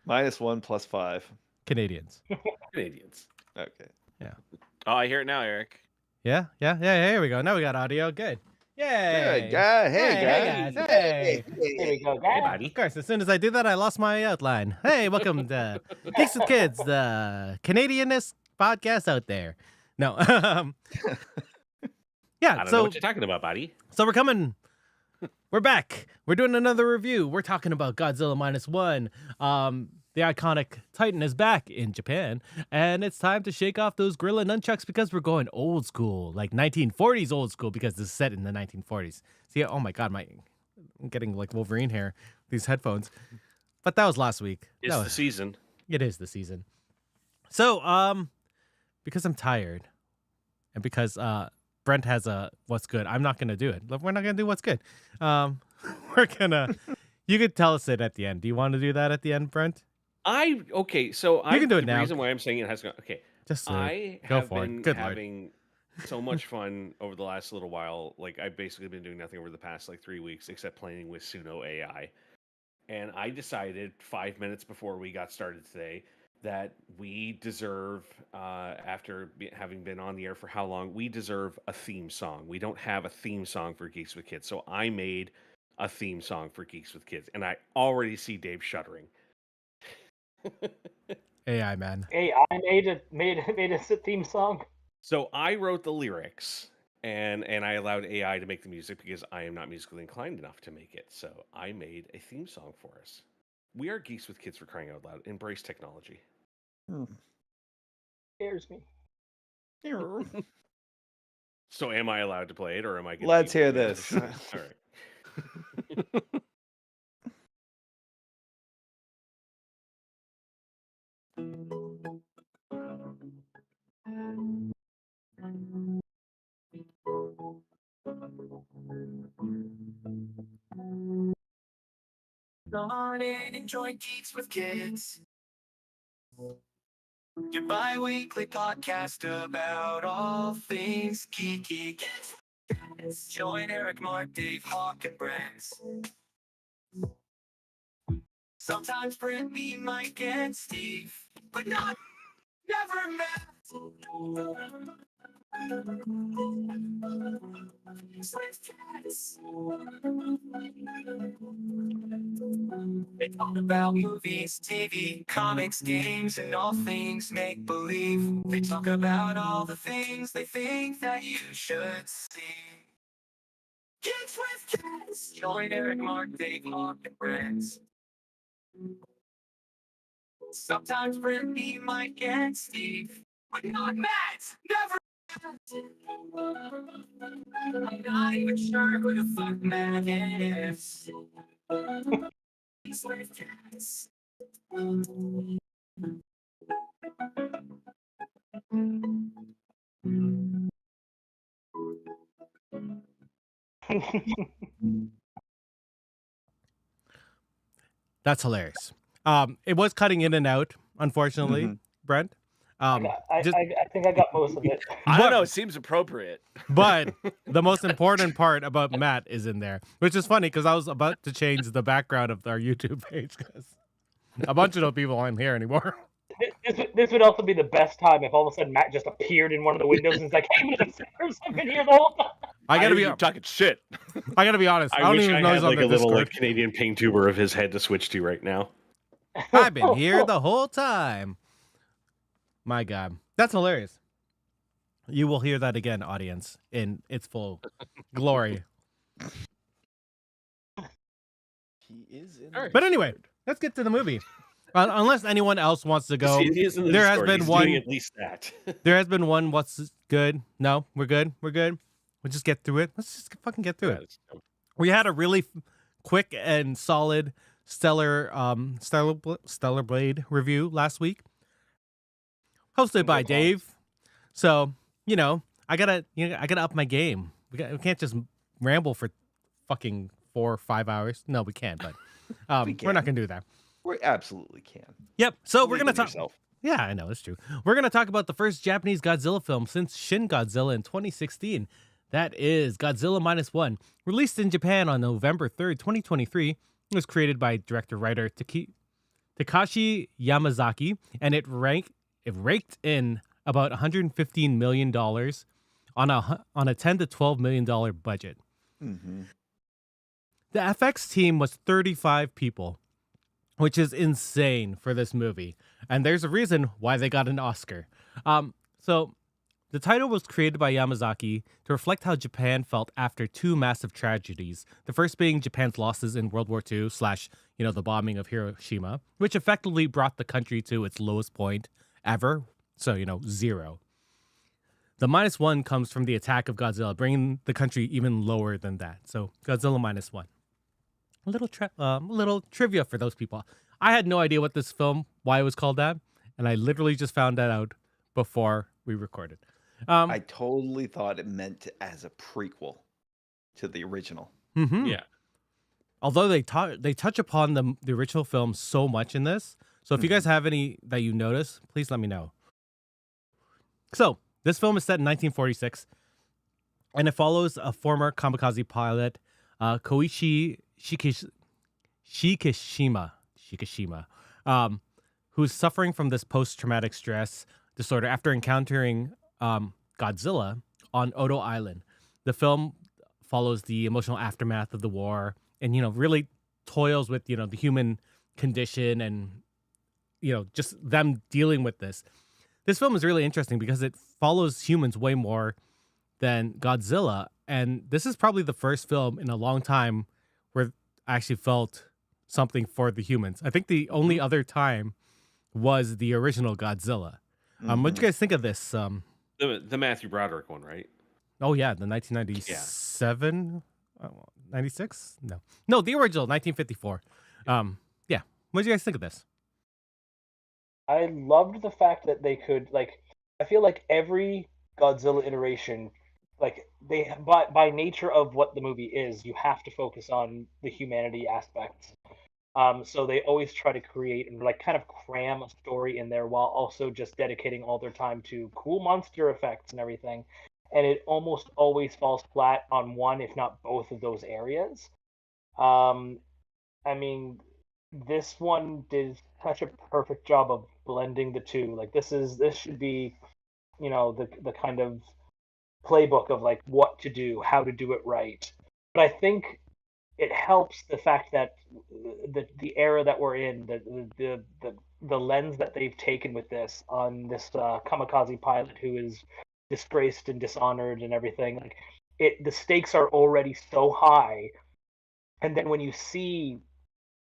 -1 +5. Canadians. Canadians. Okay. Yeah. Oh, I hear it now, Eric. Yeah. Here we go. Now we got audio. Good. Yay. Good guy. Hey, Hey, guys. guys. Hey. There we go, Hey, guys. buddy. Of course, as soon as I do that, I lost my outline. Hey, welcome to Geeks with Kids, the Canadianist podcast out there. No. Yeah, I don't know what you're talking about, buddy. So we're coming. We're back. We're doing another review. We're talking about Godzilla Minus One. The iconic Titan is back in Japan, and it's time to shake off those gorilla nunchucks because we're going old school, like 1940s old school, because this is set in the 1940s. See, oh my God, I'm getting like Wolverine hair, these headphones. But that was last week. It's the season. It is the season. So, because I'm tired, and because Brent has a what's good, I'm not gonna do it. We're not gonna do what's good. We're gonna. You could tell us it at the end. Do you want to do that at the end, Brent? So You can do it now. The reason why I'm saying it has to go. Okay, Just I go have for it. been Good Lord. having so much fun over the last little while. Like I've basically been doing nothing over the past like 3 weeks except playing with Suno AI. And I decided 5 minutes before we got started today that we deserve, after having been on the air for how long, we deserve a theme song. We don't have a theme song for Geeks with Kids, so I made a theme song for Geeks with Kids, and I already see Dave shuddering. AI man. Hey, I made a theme song. So I wrote the lyrics, and I allowed AI to make the music because I am not musically inclined enough to make it. So I made a theme song for us. We are Geeks with Kids, for crying out loud. Embrace technology. Scares me. So am I allowed to play it, or am I gonna Let's be- hear this. All right. Come on in, enjoy Geeks with Kids. Your bi-weekly podcast about all things geeky. Join Eric, Mark, Dave, Hawk, and Brent. Sometimes Brent, me, Mike, and Steve, but never They talk about movies, TV, comics, games, and all things make-believe. They talk about all the things they think that you should see. Geeks with Kids. Join Eric, Mark, Dave, Hawk, and Brent. Sometimes Brent, me, Mike, and Steve, but not Matt. Never. I'm not even sure who the fuck Matt is. Geeks with Kids. That's hilarious. It was cutting in and out, unfortunately, Brent. I think I got most of it. I don't know. It seems appropriate. But the most important part about Matt is in there, which is funny because I was about to change the background of our YouTube page because a bunch of those people aren't here anymore. This would also be the best time if all of a sudden Matt just appeared in one of the windows and is like, "Hey, I've been here the whole time." I gotta be talking shit. I gotta be honest. I don't wish even I know had he's on like the a little Discord. like Canadian pain tuber of his head to switch to right now. I've been here the whole time. My God, that's hilarious. You will hear that again, audience, in its full glory. He is in. Alright. But anyway, let's get to the movie. Unless anyone else wants to go, He is in the there has Discord. been He's one. doing at least that. There has been one. What's good? No, we're good. We're good. We'll just get through it. Let's just fucking get through it. We had a really quick and solid Stellar Blade review last week, hosted by Dave. So I gotta up my game. We can't just ramble for fucking 4 or 5 hours. No, we can't. But we're not gonna do that. We absolutely can. Yep. So we're Believe gonna in talk. yourself. Yeah, I know, it's true. We're going to talk about the first Japanese Godzilla film since Shin Godzilla in 2016. That is Godzilla Minus One. Released in Japan on November 3rd, 2023. It was created by director-writer Takashi Yamazaki, and it raked in about $115 million on a $10 to $12 million budget. Mm-hmm. The FX team was 35 people, which is insane for this movie. And there's a reason why they got an Oscar. So the title was created by Yamazaki to reflect how Japan felt after two massive tragedies. The first being Japan's losses in World War II / the bombing of Hiroshima, which effectively brought the country to its lowest point ever. So, 0. The minus one comes from the attack of Godzilla, bringing the country even lower than that. So Godzilla Minus One. A little trivia for those people. I had no idea why it was called that, and I literally just found that out before we recorded. I totally thought it meant as a prequel to the original. Mm-hmm. Yeah. Although they touch upon the original film so much in this. So if you guys have any that you notice, please let me know. So this film is set in 1946, and it follows a former kamikaze pilot, Koichi Shikishima, who's suffering from this post-traumatic stress disorder after encountering Godzilla on Odo Island. The film follows the emotional aftermath of the war and, really toils with, the human condition and, just them dealing with this. This film is really interesting because it follows humans way more than Godzilla. And this is probably the first film in a long time where I actually felt something for the humans. I think the only other time was the original Godzilla. What do you guys think of this? The Matthew Broderick one, right? Oh yeah, the 1997, 96? No, the original 1954. Yeah. What do you guys think of this? I loved the fact that they could I feel like every Godzilla iteration, they by nature of what the movie is, you have to focus on the humanity aspects. So they always try to create and kind of cram a story in there while also just dedicating all their time to cool monster effects and everything. And it almost always falls flat on one, if not both of those areas. I mean, this one did such a perfect job of blending the two. This should be, the kind of playbook of what to do, how to do it right. But I think it helps the fact that the era that we're in, the lens that they've taken with this on this kamikaze pilot who is disgraced and dishonored and everything, the stakes are already so high, and then when you see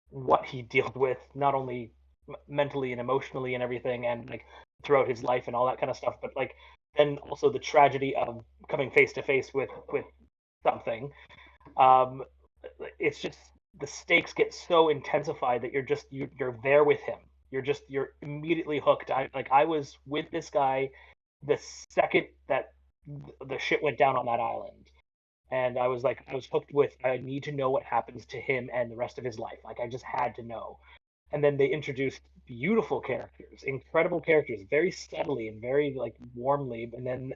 what he dealt with, not only mentally and emotionally and everything, and throughout his life and all that kind of stuff, but then also the tragedy of coming face to face with something. It's just the stakes get so intensified that you're there with him. You're immediately hooked. I was with this guy the second that the shit went down on that island, and I was hooked with. I need to know what happens to him and the rest of his life. I just had to know. And then they introduced beautiful characters, incredible characters, very subtly and very warmly. And then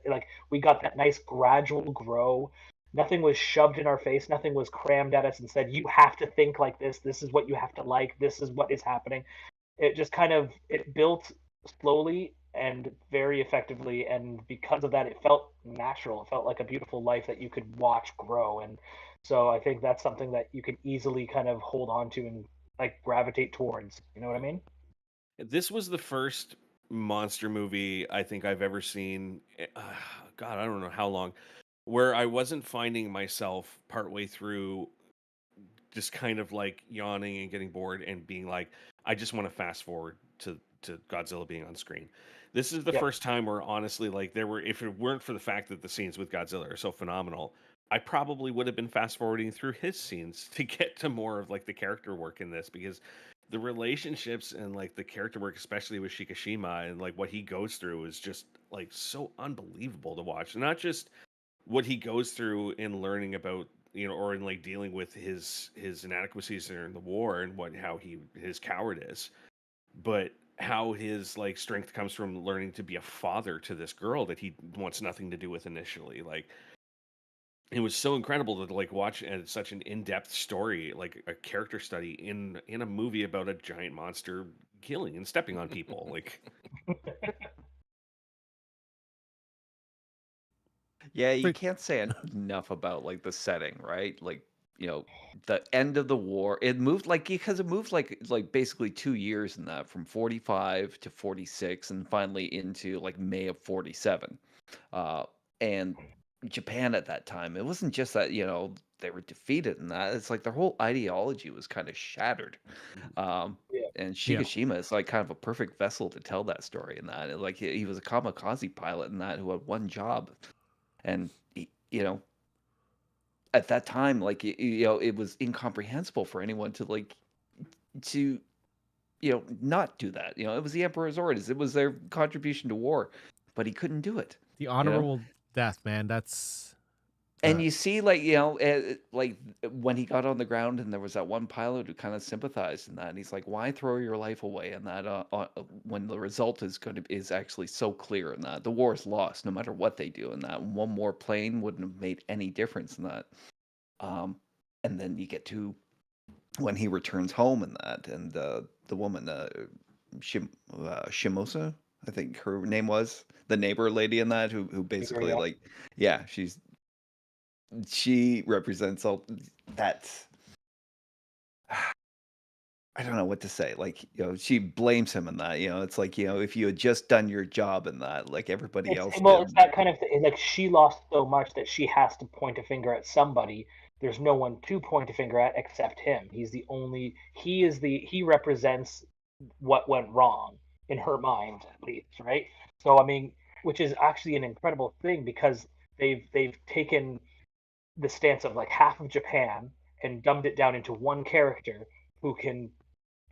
we got that nice gradual grow. Nothing was shoved in our face. Nothing was crammed at us and said, you have to think like this. This is what you have to like. This is what is happening. It just it built slowly and very effectively. And because of that, it felt natural. It felt like a beautiful life that you could watch grow. And so I think that's something that you can easily kind of hold on to and gravitate towards. You know what I mean? This was the first monster movie I think I've ever seen. God, I don't know how long, where I wasn't finding myself partway through just kind of yawning and getting bored and being I just want to fast forward to Godzilla being on screen. This is the first time where honestly, if it weren't for the fact that the scenes with Godzilla are so phenomenal, I probably would have been fast forwarding through his scenes to get to more of the character work in this, because the relationships and the character work, especially with Shikishima and what he goes through, is just so unbelievable to watch. Not just what he goes through in learning about, or in dealing with his inadequacies during the war and how his cowardice, but how his strength comes from learning to be a father to this girl that he wants nothing to do with initially. It was so incredible to watch such an in-depth story, a character study in a movie about a giant monster killing and stepping on people. Like, Yeah, you Like, can't say enough about like the setting, right? Like, you know, the end of the war. It moved like because it moved like basically 2 years in that from 45 to 46 and finally into like May of 47. Uh and Japan at that time, it wasn't just that, they were defeated in that. It's like their whole ideology was kind of shattered. Um Yeah. and yeah. Shigashima is like kind of a perfect vessel to tell that story in that. Like he was a kamikaze pilot in that who had one job and at that time, like it was incomprehensible for anyone to to not do that. It was the emperor's orders. It was their contribution to war, but he couldn't do it. The You know, honorable death, man. That's and you see, like when he got on the ground, and there was that one pilot who kind of sympathized in that, and he's like, "Why throw your life away?" And that when the result is actually so clear, and that the war is lost no matter what they do, and that one more plane wouldn't have made any difference in that. And then you get to when he returns home and that, and the woman, Shimosa, I think her name was, the neighbor lady in that, who basically Yeah. like, yeah, she represents all that. I don't know what to say. Like, she blames him in that. It's like, if you had just done your job in that, like everybody else Well, did. it's that kind of thing. Like she lost so much that she has to point a finger at somebody. There's no one to point a finger at except him. He's the only. He represents what went wrong in her mind, at least, right? So I mean, which is actually an incredible thing because they've taken the stance of like half of Japan and dumbed it down into one character who can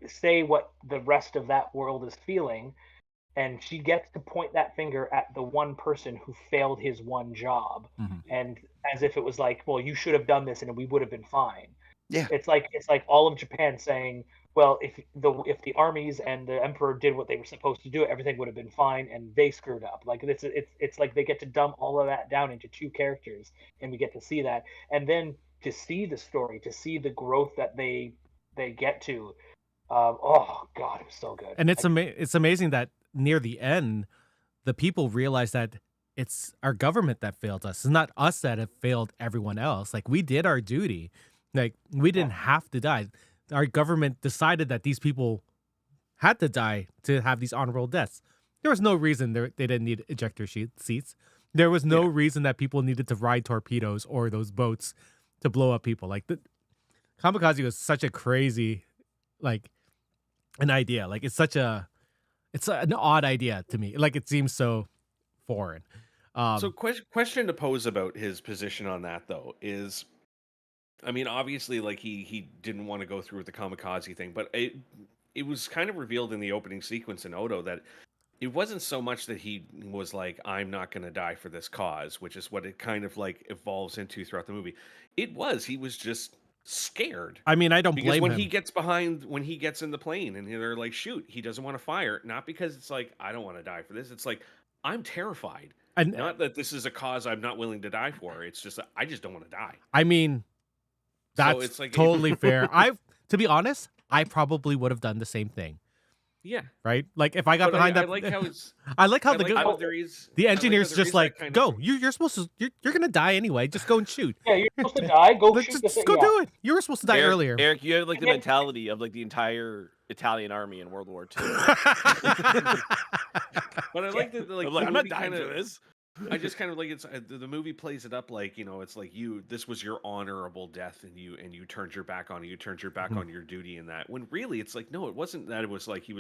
say what the rest of that world is feeling, and she gets to point that finger at the one person who failed his one job, Mhm. and as if it was like, well, you should have done this and we would have been fine. Yeah. It's like all of Japan saying, well, if the armies and the emperor did what they were supposed to do, everything would have been fine, and they screwed up. Like it's like they get to dumb all of that down into two characters, and we get to see that, and then to see the story, to see the growth that they get to. Oh God, it was so good. And it's amazing that near the end, the people realize that it's our government that failed us. It's not us that have failed everyone else. Like we did our duty. Like we didn't have to die. Our government decided that these people had to die to have these honorable deaths. There was no reason they didn't need ejector seats. There was no reason that people needed to ride torpedoes or those boats to blow up people. Like the kamikaze was such a crazy, like, an idea. Like it's an odd idea to me. Like it seems so foreign. So question to pose about his position on that though is, I mean, obviously, like he didn't want to go through with the kamikaze thing, but it was kind of revealed in the opening sequence in Odo that it wasn't so much that he was like, I'm not going to die for this cause, which is what it kind of like evolves into throughout the movie. He was just scared. I mean, I don't Because blame when him. when he gets in the plane and they're like, shoot, he doesn't want to fire, not because it's like, I don't want to die for this. It's like, I'm terrified. And Not that this is a cause I'm not willing to die for. It's just that I just don't want to die. I mean, that's it's like totally fair. To be honest, I probably would have done the same thing. Yeah. Right? Like if I got But behind I that, like how it's I like how I like how there is the I like how engineer's there just is that like, kind go. of- You're supposed to. You're gonna die anyway. Just go and shoot. Yeah, you're supposed to die. Go Let's shoot the just thing. go Yeah. do it. You were supposed to die earlier. Eric, you have like the And then- mentality of like the entire Italian army in World War II. But I like that like, I'm like, the I'm not movie dying kinda- for this. I just kind of like it's the movie plays it up like, it's like this was your honorable death and you turned your back on it. You turned your back on your duty in that. When really it's like, no, it wasn't that. It was like he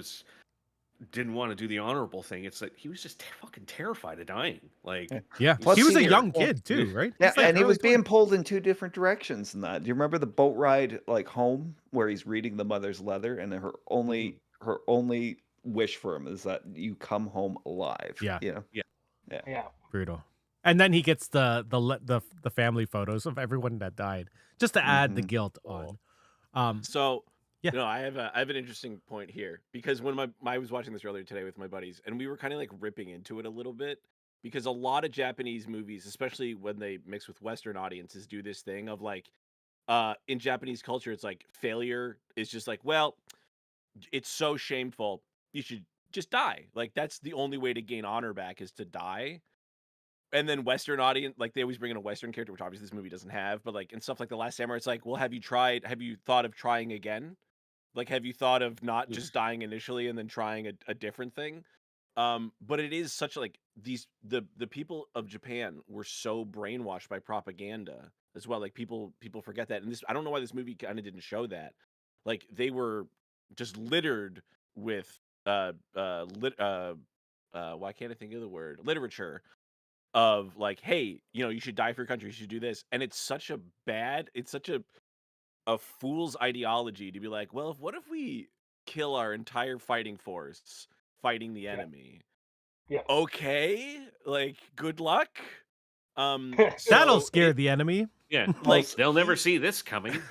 didn't want to do the honorable thing. It's like he was just fucking terrified of dying. Like Yeah, Plus he was a senior. young kid too, right? Yeah, He's like and he early was being 20s. pulled in two different directions in that. Do you remember the boat ride like home where he's reading the mother's letter and her only wish for him is that you come home alive. Yeah. Yeah. Brutal. And then he gets the family photos of everyone that died, just to add the guilt on. So, Yeah. I have an interesting point here because when I was watching this earlier today with my buddies, and we were kind of like ripping into it a little bit because a lot of Japanese movies, especially when they mix with Western audiences, do this thing of like, in Japanese culture, it's like failure is just like, well, it's so shameful. You should just die. Like that's the only way to gain honor back is to die. And then Western audience, like they always bring in a Western character, which obviously this movie doesn't have, but like in stuff like The Last Samurai, it's like, well, have you thought of trying again? Like, have you thought of not just dying initially and then trying a different thing? But it is such like the people of Japan were so brainwashed by propaganda as well. Like people forget that. And this, I don't know why this movie kind of didn't show that. Like they were just littered with why can't I think of the word? Literature of like, hey, you should die for your country, you should do this. And it's such a fool's ideology to be like, well, what if we kill our entire fighting force fighting the enemy? Yeah. Okay, like good luck. That'll scare the enemy. Yeah, like they'll never see this coming.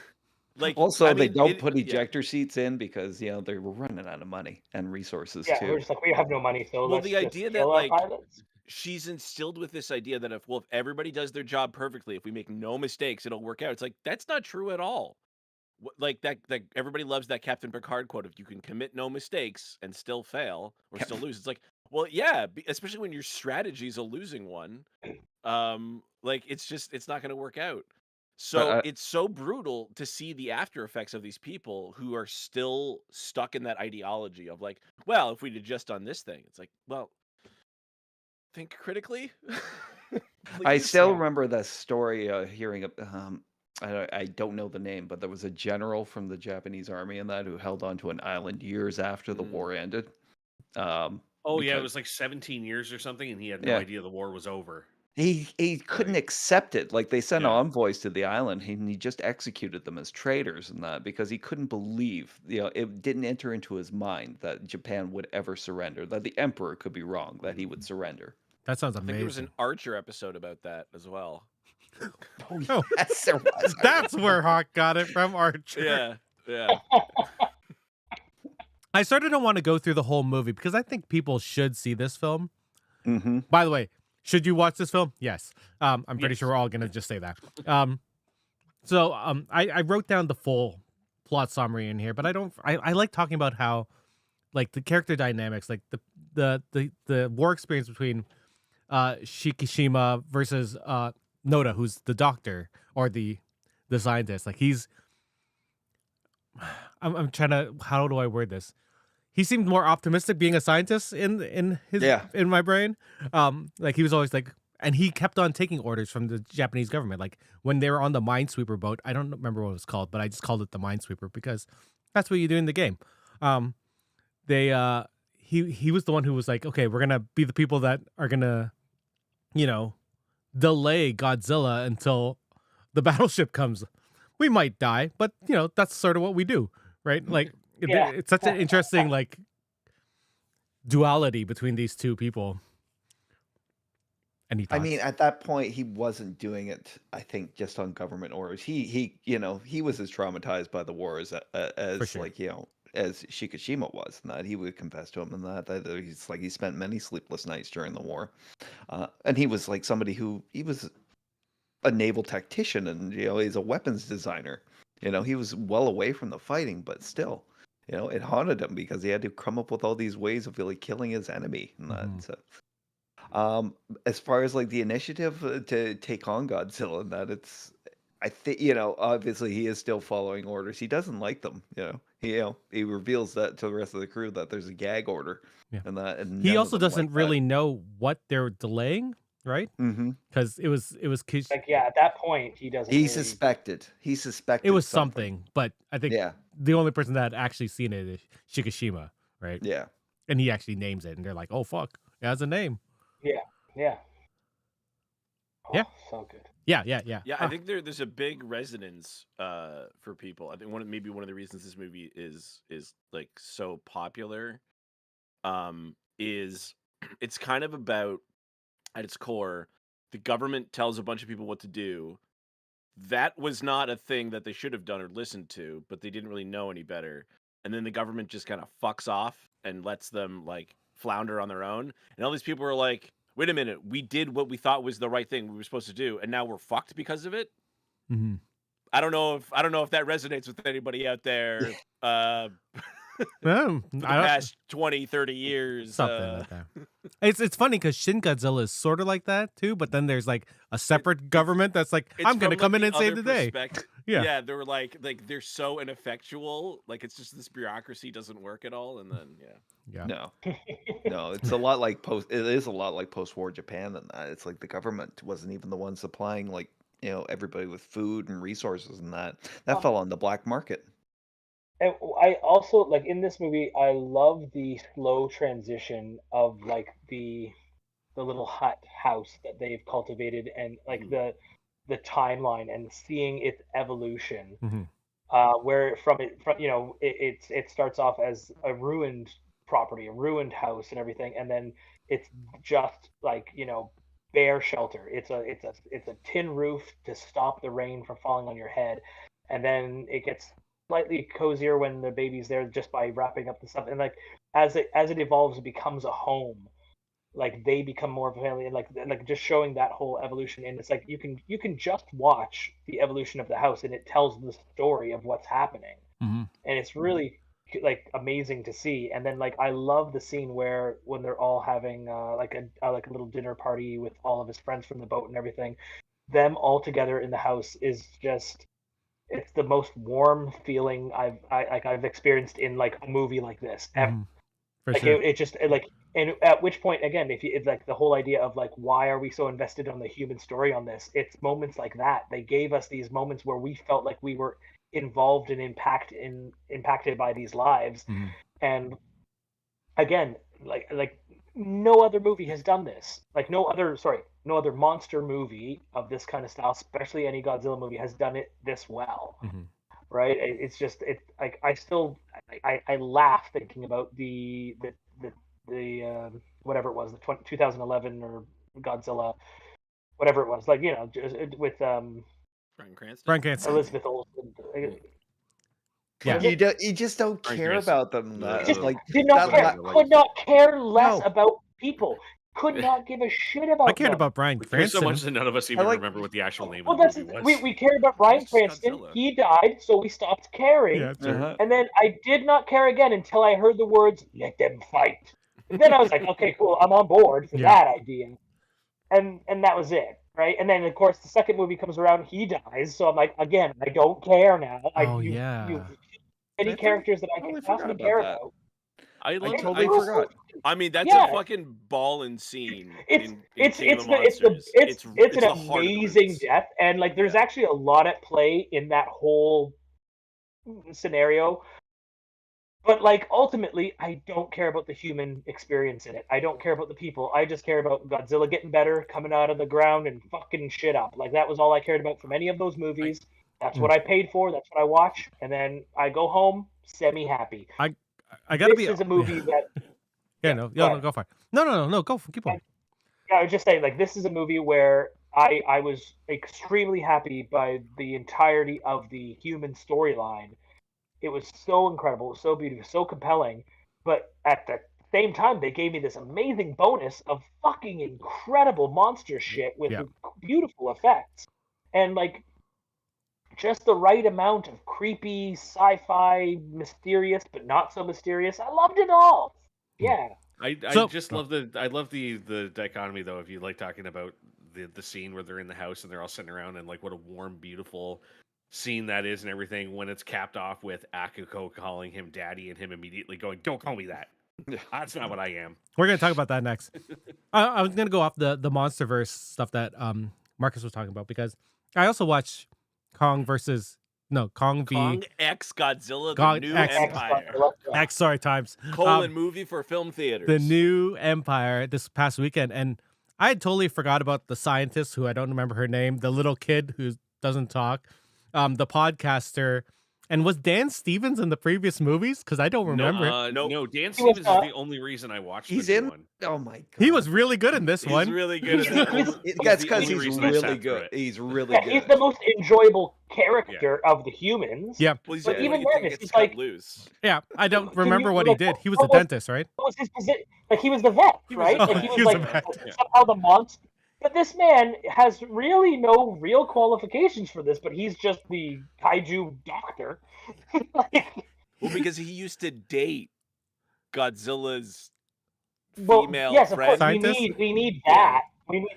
Like Also, I they mean, don't put ejector seats in because they were running out of money and resources Yeah, we're too. just like, we have no money, so well, let's the just idea that kill our like pilots. she's instilled with this idea that if everybody does their job perfectly, if we make no mistakes, it'll work out. It's like that's not true at all. Like that everybody loves that Captain Picard quote: "If you can commit no mistakes and still fail or still lose," it's like, well, yeah, especially when your strategy is a losing one. Like it's not going to work out. So it's so brutal to see the after effects of these people who are still stuck in that ideology of like, well, if we'd have just done this thing, it's like, well, think critically. I still remember the story, hearing I don't know the name, but there was a general from the Japanese army in that who held onto an island years after the war ended. Oh yeah, it was like 17 years or something, and he had no idea the war was over. He couldn't accept it. Like they sent Yeah. envoys to the island, and he just executed them as traitors and that because he couldn't believe, it didn't enter into his mind that Japan would ever surrender, that the emperor could be wrong, that he would surrender. That sounds I think amazing. there was an Archer episode about that as well. Oh, yes, there was. That's where Hawk got it from, Archer. Yeah. I sort of don't want to go through the whole movie because I think people should see this film. Mm-hmm. By the way, should you watch this film? Yes. I'm pretty sure we're all going to just say that. I wrote down the full plot summary in here, but I like talking about how, like, the character dynamics, like the war experience between Shikishima versus Noda, who's the doctor or the scientist. Like I'm trying to, how do I word this? He seemed more optimistic being a scientist in my brain. Like he was always like, and he kept on taking orders from the Japanese government. Like when they were on the Minesweeper boat, I don't remember what it was called, but I just called it the Minesweeper because that's what you do in the game. He was the one who was like, okay, we're gonna be the people that are gonna, delay Godzilla until the battleship comes. We might die, but that's sort of what we do, right? Like it's such an interesting like duality between these two people. Any thoughts? I mean, at that point, he wasn't doing it, I think, just on government orders. He was as traumatized by the war as sure. as Shikishima was, and that he would confess to him, and that he's like he spent many sleepless nights during the war, and he was like somebody he was a naval tactician, and he's a weapons designer. He was well away from the fighting, but still, it haunted him because he had to come up with all these ways of really killing his enemy, and that. So, as far as like the initiative to take on Godzilla, and that I think obviously he is still following orders. He doesn't like them. He reveals that to the rest of the crew that there's a gag order, and that. And he also doesn't really know what they're delaying, right? Mm-hmm. Because it was like at that point he doesn't. He suspected. He suspected it was something, but I think Yeah. the only person that had actually seen it is Shikishima, right? Yeah. And he actually names it, and they're like, "Oh fuck, it has a name." Yeah. Yeah. So good. Yeah. I think there's a big resonance for people. I think maybe one of the reasons this movie is like so popular is it's kind of about, at its core, the government tells a bunch of people what to do. That was not a thing that they should have done or listened to, but they didn't really know any better. And then the government just kind of fucks off and lets them like flounder on their own. And all these people were like, wait a minute, we did what we thought was the right thing we were supposed to do, and now we're fucked because of it. Mm-hmm. I don't know if that resonates with anybody out there. No, for the I don't, past 20, 30 years. something like that. It's funny because Shin Godzilla is sort of like that too, but then there's like a separate government that's like, It's I'm gonna from, come like, in and save the day. Yeah. Yeah, they were like they're so ineffectual. Like it's just this bureaucracy doesn't work at all, and then Yeah. No, no, it's a lot like post. It is a lot like post-war Japan, and that it's like the government wasn't even the one supplying like everybody with food and resources, and that fell on the black market. And I also like in this movie, I love the slow transition of like the little hut house that they've cultivated, and like the timeline and seeing its evolution. Mhm. Where it starts off as a ruined property, a ruined house and everything, and then it's just like bare shelter. It's a tin roof to stop the rain from falling on your head, and then it gets slightly cozier when the baby's there just by wrapping up the stuff, and like as it evolves, it becomes a home. Like they become more of a family, and like just showing that whole evolution. And it's like you can just watch the evolution of the house, and it tells the story of what's happening, Mhm. and it's really like amazing to see. And then like I love the scene where when they're all having like a little dinner party with all of his friends from the boat and everything, them all together in the house is just, it's the most warm feeling I've experienced in like a movie like this ever. Mhm. For Like sure. it just like, and at which point again, if you it's like the whole idea of like why are we so invested on the human story on this? It's moments like that. They gave us these moments where we felt like we were involved and impacted by these lives. Mhm. And again, like no other movie has done this. Like no other monster movie of this kind of style, especially any Godzilla movie, has done it this well. Mhm. Right? It's just like I laugh thinking about the whatever it was, the 2011 or Godzilla, whatever it was, like just with Bryan Cranston. Bryan Cranston. Elizabeth Olsen. Yeah. Was it? You just don't Bryan care Cranston. about them. Just Like did not that, care. Could not care less No. about people. Could not give a shit about I cared them. about Bryan We care so Cranston. much that none of us even like- remember what the actual name Well, of the that's movie was. we cared about Bryan It's just Cranston. Godzilla. He died, so we stopped caring. Yeah, true. Uh-huh. And then I did not care again until I heard the words "Let them fight." And then I was like, "Okay, cool, I'm on board for Yeah. that idea." And that was it, right? And then of course the second movie comes around, he dies, so I'm like, again, I don't care now. Oh, you, yeah. any characters that I totally can possibly forgot care about that. about. I I like. totally I, forgot. I mean, that's Yeah. a fucking ballin' scene. It's in it's King of it's the the, it's the Monsters. it's an the heart of the amazing movies. death, and like there's Yeah. actually a lot at play in that whole scenario. But like ultimately, I don't care about the human experience in it. I don't care about the people. I just care about Godzilla getting better, coming out of the ground and fucking shit up. Like that was all I cared about from any of those movies. That's what I paid for. That's what I watch, and then I go home semi happy. I gotta This be. is a movie that No, go for it. No, go keep on. I was just saying, like, this is a movie where I was extremely happy by the entirety of the human storyline. It was so incredible, so beautiful, so compelling. But at the same time, they gave me this amazing bonus of fucking incredible monster shit with Yeah. beautiful effects. And, like, just the right amount of creepy, sci-fi, mysterious, but not so mysterious. I loved it all. Yeah. I So- just love the dichotomy though. If you like talking about the scene where they're in the house and they're all sitting around, and like what a warm, beautiful scene that is, and everything, when it's capped off with Akiko calling him daddy and him immediately going, "Don't call me that. That's not what I am." We're gonna talk about that next. I was gonna go off the MonsterVerse stuff that Marcus was talking about, because I also watched Kong v Kong X Godzilla, God- the new X- Empire. X times Movie for film theaters. the new Empire this past weekend, and I had totally forgot about the scientist who I don't remember her name, the little kid who doesn't talk, the podcaster. And was Dan Stevens in the previous movies? Because I don't remember. No, Dan He was Stevens is not. the only reason I watched He's this in. one. Oh my god. He was really good in this He's one. really good at that. That's the because only he's reason I sat really through good. it. He's really Yeah, good. he's the most enjoyable character of the humans. Yeah. Well, he's But the one even you then, think it's gets like- cut loose. Yeah, I don't Can remember you- what he like, did. He was what a was- dentist, right? What was his position? Like he was the vet, He was right? the Like vet. he was He was like a vet. somehow the monster. But this man has really no real qualifications for this. But he's just the kaiju doctor. Like, Well, because he used to date Godzilla's Well, female yes, of friend. course. Scientist? We need that. We need.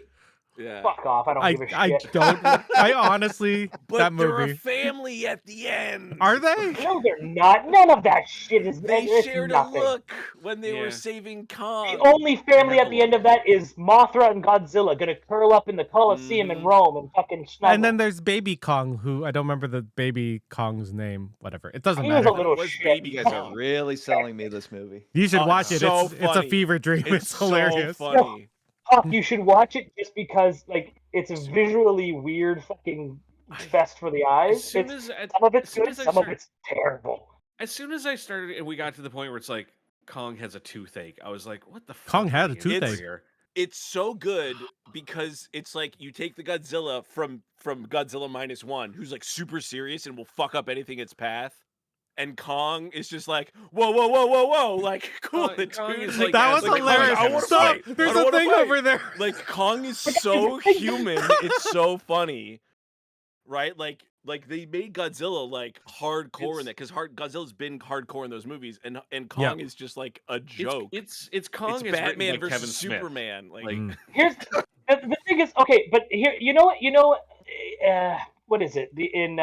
Yeah. Fuck off! I don't give a I shit. don't. I honestly, But that they're a movie. family at the end. Are they? No, they're not. None of that shit is. They it's shared nothing. a look when they were Yeah. saving The Kong. only family at the end of that is Mothra and Godzilla gonna curl up in the Colosseum in Mhm. Rome and fucking snuggle. And then there's Baby Kong, who I don't remember the baby Kong's name. Whatever. It doesn't he was matter. a little Was shit. Baby You guys are really selling me this movie. You should Oh, watch it's it. so It's a funny. fever dream. It's hilarious. So funny. Fuck, you should watch it just because, like, it's a visually weird fucking fest for the As eyes. soon It's, as some of it's as soon good, as I some of started- it's terrible. as soon as I started and we got to the point where it's like Kong has a toothache, I was like, "What the fuck?" Kong are had a we in for toothache. here? It's so good because it's like you take the Godzilla from Godzilla Minus One, who's like super serious and will fuck up anything in its path, and Kong is just like, whoa, whoa, whoa, whoa, whoa, like cool, Kong dude. is Like, That yeah, was it's like, hilarious. I wanna Stop. fight. There's I don't a wanna thing fight. over there. Like Kong is so human, it's so funny, right? Like they made Godzilla like hardcore in that because Godzilla's been hardcore in those movies, and Kong is just like a joke. It's Kong. It's is written Batman by versus Kevin Smith. Superman. Like, Mm. Here's the thing is, okay, but here, you know what, what is it? In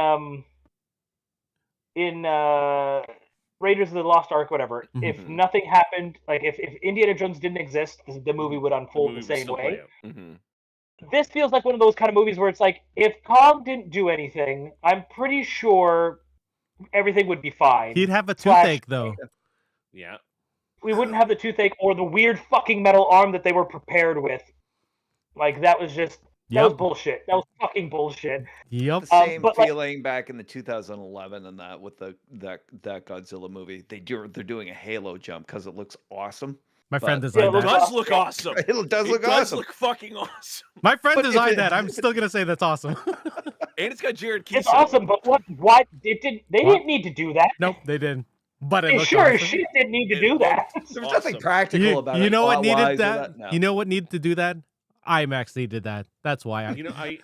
Raiders of the Lost Ark, whatever. If Mhm. nothing happened, like if Indiana Jones didn't exist, the movie would The unfold movie the would same still way. play out. mhm. This feels like one of those kind of movies where it's like, if Kong didn't do anything, I'm pretty sure everything would be fine. He'd have a Slash- toothache though. Yeah. We wouldn't have the toothache or the weird fucking metal arm that they were prepared with. Like, that was just, that was Yep. bullshit. That was fucking bullshit. Yep. The same but, like- feeling back in the 2011 and that with that Godzilla movie. They're doing a Halo jump because it looks awesome. My friend but- designed Yeah, It that. does look awesome. It does It look does awesome. look fucking awesome. My friend But if designed it- that. I'm still gonna say that's awesome. And it's got Jared Keeson. It's awesome, but why it didn't? They What? didn't need to do that. Nope, they didn't. But it They looked sure as awesome. shit didn't need to It do that. looked There's nothing awesome. practical about it. You know what plot-wise needed or that? No. You know what needed to do that? IMAX needed that. That's why. You know, I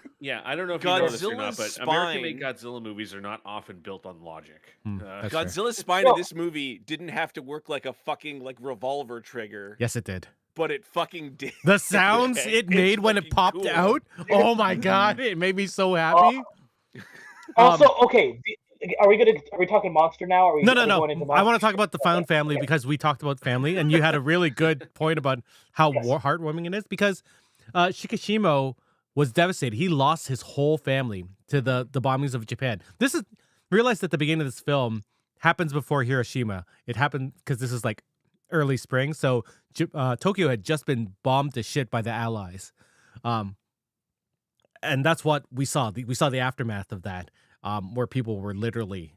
don't know if you know this or not, Godzilla's but American-made spine- Godzilla movies are not often built on logic. That's fair. Godzilla's spine in this movie didn't have to work like a fucking like revolver trigger, Yes, it did. but it fucking did. The sounds Okay? it It's made when it fucking popped cool. out. Oh my god, it made me so happy. Also, okay, are we talking monster now? Or are we No. going into I want monster? to talk about the found family because we talked about family, and you had a really good point about how Yes. heartwarming it is. Because Shikishimo was devastated. He lost his whole family to the bombings of Japan. This is realized at the beginning of this film happens before Hiroshima. It happened because this is like early spring, so Tokyo had just been bombed to shit by the Allies, and that's what we saw. We saw the aftermath of that, where people were literally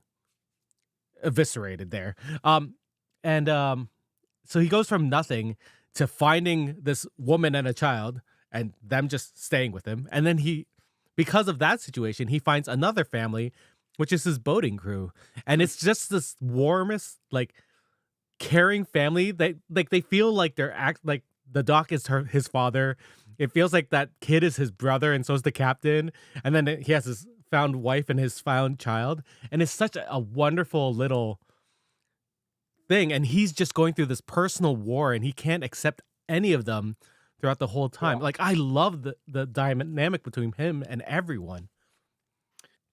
eviscerated there. So he goes from nothing to finding this woman and a child and them just staying with him. And then because of that situation, he finds another family, which is his boating crew. And it's just this warmest, like caring family. They feel like like the doc is his father. It feels like that kid is his brother, and so is the captain. And then he has his found wife and his found child. And it's such a wonderful little thing. And he's just going through this personal war, and he can't accept any of them throughout the whole time. Yeah. Like, I love the dynamic between him and everyone.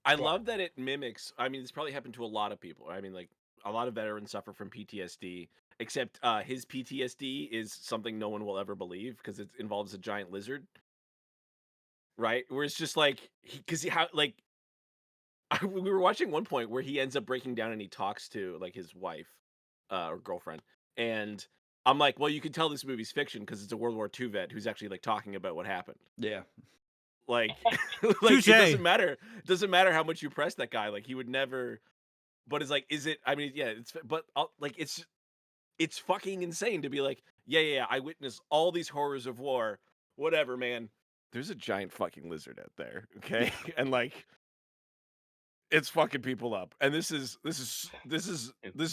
I love that it mimics. I mean, this probably happened to a lot of people. I mean, like a lot of veterans suffer from PTSD. Except his PTSD is something no one will ever believe because it involves a giant lizard, right? Where it's just like we were watching one point where he ends up breaking down and he talks to like his wife or girlfriend, and I'm like, well, you can tell this movie's fiction because it's a World War II vet who's actually like talking about what happened. Yeah. Like, Touche. It doesn't matter. It doesn't matter how much you press that guy. Like, he would never. But it's like, is it? I mean, yeah. It's fucking insane to be like, yeah. I witnessed all these horrors of war. Whatever, man. There's a giant fucking lizard out there, okay? And like, it's fucking people up. And this is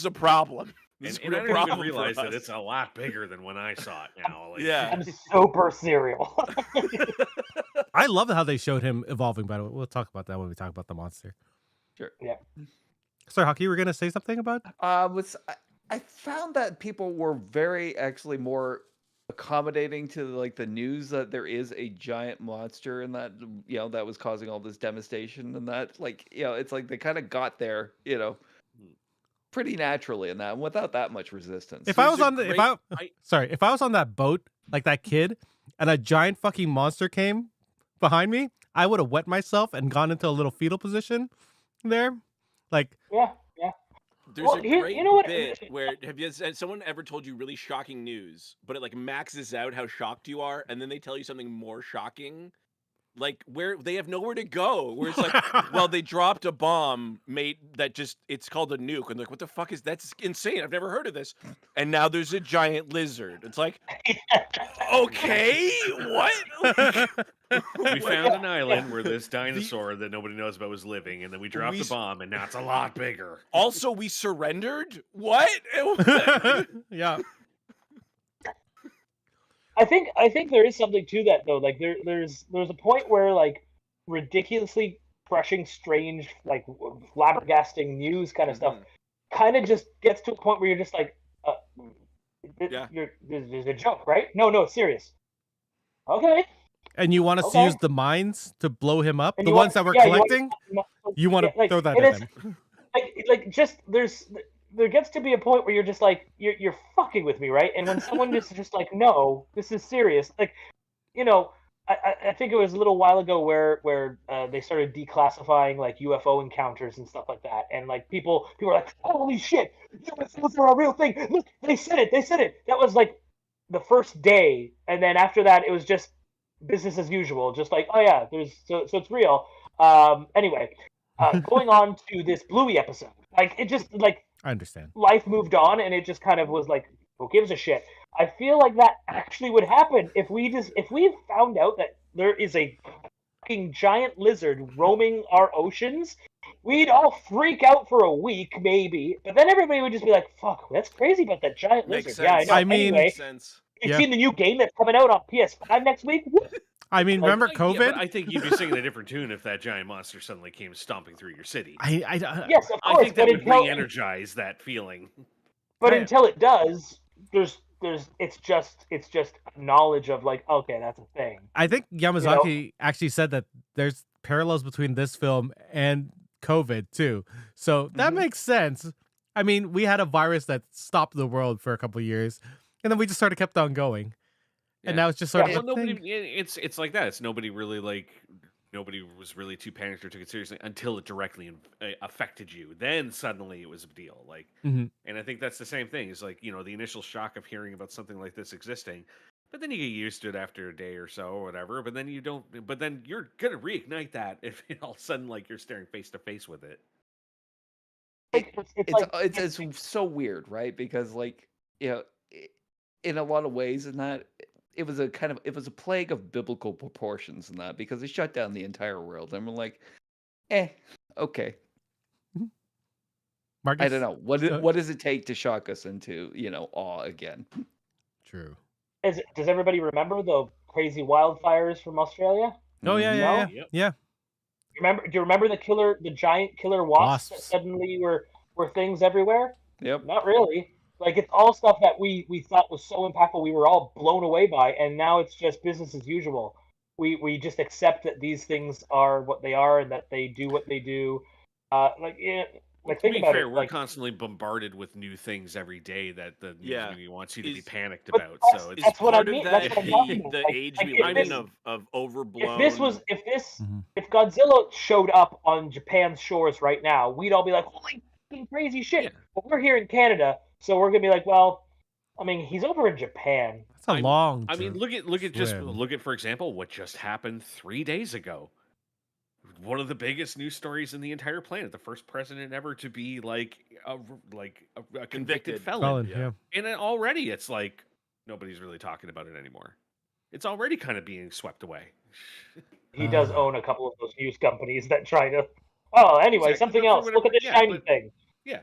a problem. This And is I a didn't even problem realize for that us. it's a lot bigger than when I saw it now. Like, Yeah. I'm super cereal. I love how they showed him evolving, by the way. We'll talk about that when we talk about the monster. Sure. Yeah. Sorry, Hockey, you were gonna say something about? I found that people were very actually more accommodating to like the news that there is a giant monster and that that was causing all this devastation and that like it's like they kind of got there pretty naturally in that and without that much resistance. If I was on the if I was on that boat like that kid and a giant fucking monster came behind me, I would have wet myself and gone into a little fetal position there. Like Yeah. There's a great bit where has someone ever told you really shocking news, but it like maxes out how shocked you are, and then they tell you something more shocking, like where they have nowhere to go. Where it's like, well, they dropped a bomb made that just it's called a nuke, and like, what the fuck is that's insane? I've never heard of this. And now there's a giant lizard. It's like, okay, what? We found an island where this dinosaur that nobody knows about was living, and then we dropped the bomb, and now it's a lot bigger. Also, we surrendered? What? Yeah. I think there is something to that though. Like there's a point where like ridiculously crushing, strange, like flabbergasting news kind of stuff kind of just gets to a point where you're just like, there's a joke, right? No, it's serious. Okay. And you want us to use the mines to blow him up? The ones that we're collecting? You want to throw that in? Like just there gets to be a point where you're just like you're fucking with me, right? And when someone is just like, no, this is serious. Like, I think it was a little while ago where they started declassifying like UFO encounters and stuff like that, and like people were like, holy shit, UFOs are a real thing. Look, they said it. That was like the first day, and then after that, it was just business as usual. Just like, oh yeah, so it's real. Anyway, going on to this Bluey episode, like it just like. I understand. Life moved on, and it just kind of was like, who gives a shit? I feel like that actually would happen if we found out that there is a fucking giant lizard roaming our oceans. We'd all freak out for a week, maybe, but then everybody would just be like, "Fuck, that's crazy about that giant lizard." Sense. Yeah, I know. I mean, anyway, you've seen the new game that's coming out on PS5 next week. I mean, remember COVID? Yeah, I think you'd be singing a different tune if that giant monster suddenly came stomping through your city. Yes, of course. I think that would re-energize that feeling. But until it does, it's just knowledge of like, okay, that's a thing. I think Yamazaki actually said that there's parallels between this film and COVID too. So that makes sense. I mean, we had a virus that stopped the world for a couple of years, and then we just kept on going. And now it's just sort of it's like that. It's nobody was really too panicked or took it seriously until it directly affected you. Then suddenly it was a deal. Like, and I think that's the same thing. It's like, the initial shock of hearing about something like this existing, but then you get used to it after a day or so or whatever. But then but then you're gonna reignite that if all of a sudden like you're staring face to face with it. It's so weird, right? Because like in a lot of ways, in that. It was a plague of biblical proportions in that because it shut down the entire world, and we're like, okay. Marcus, I don't know what does it take to shock us into awe again? True. Does everybody remember the crazy wildfires from Australia? Oh yeah. Do you remember the giant killer wasps that suddenly were things everywhere? Yep. Not really. Like, it's all stuff that we thought was so impactful, we were all blown away by, and now it's just business as usual. We just accept that these things are what they are and that they do what they do. To be fair, we're constantly bombarded with new things every day that the news community wants you to be panicked about. So that's what I mean. That's what I'm talking about. The age we live in of overblown. If Godzilla showed up on Japan's shores right now, we'd all be like, holy crazy shit. Yeah. But we're here in Canada. So we're gonna be like, well, I mean, he's over in Japan. That's a long. I mean, look at for example what just happened 3 days ago. One of the biggest news stories in the entire planet. The first president ever to be like a convicted felon. Yeah. And already it's like nobody's really talking about it anymore. It's already kind of being swept away. He does own a couple of those news companies that try to. Oh, anyway, something else. Look at this shiny thing. Yeah.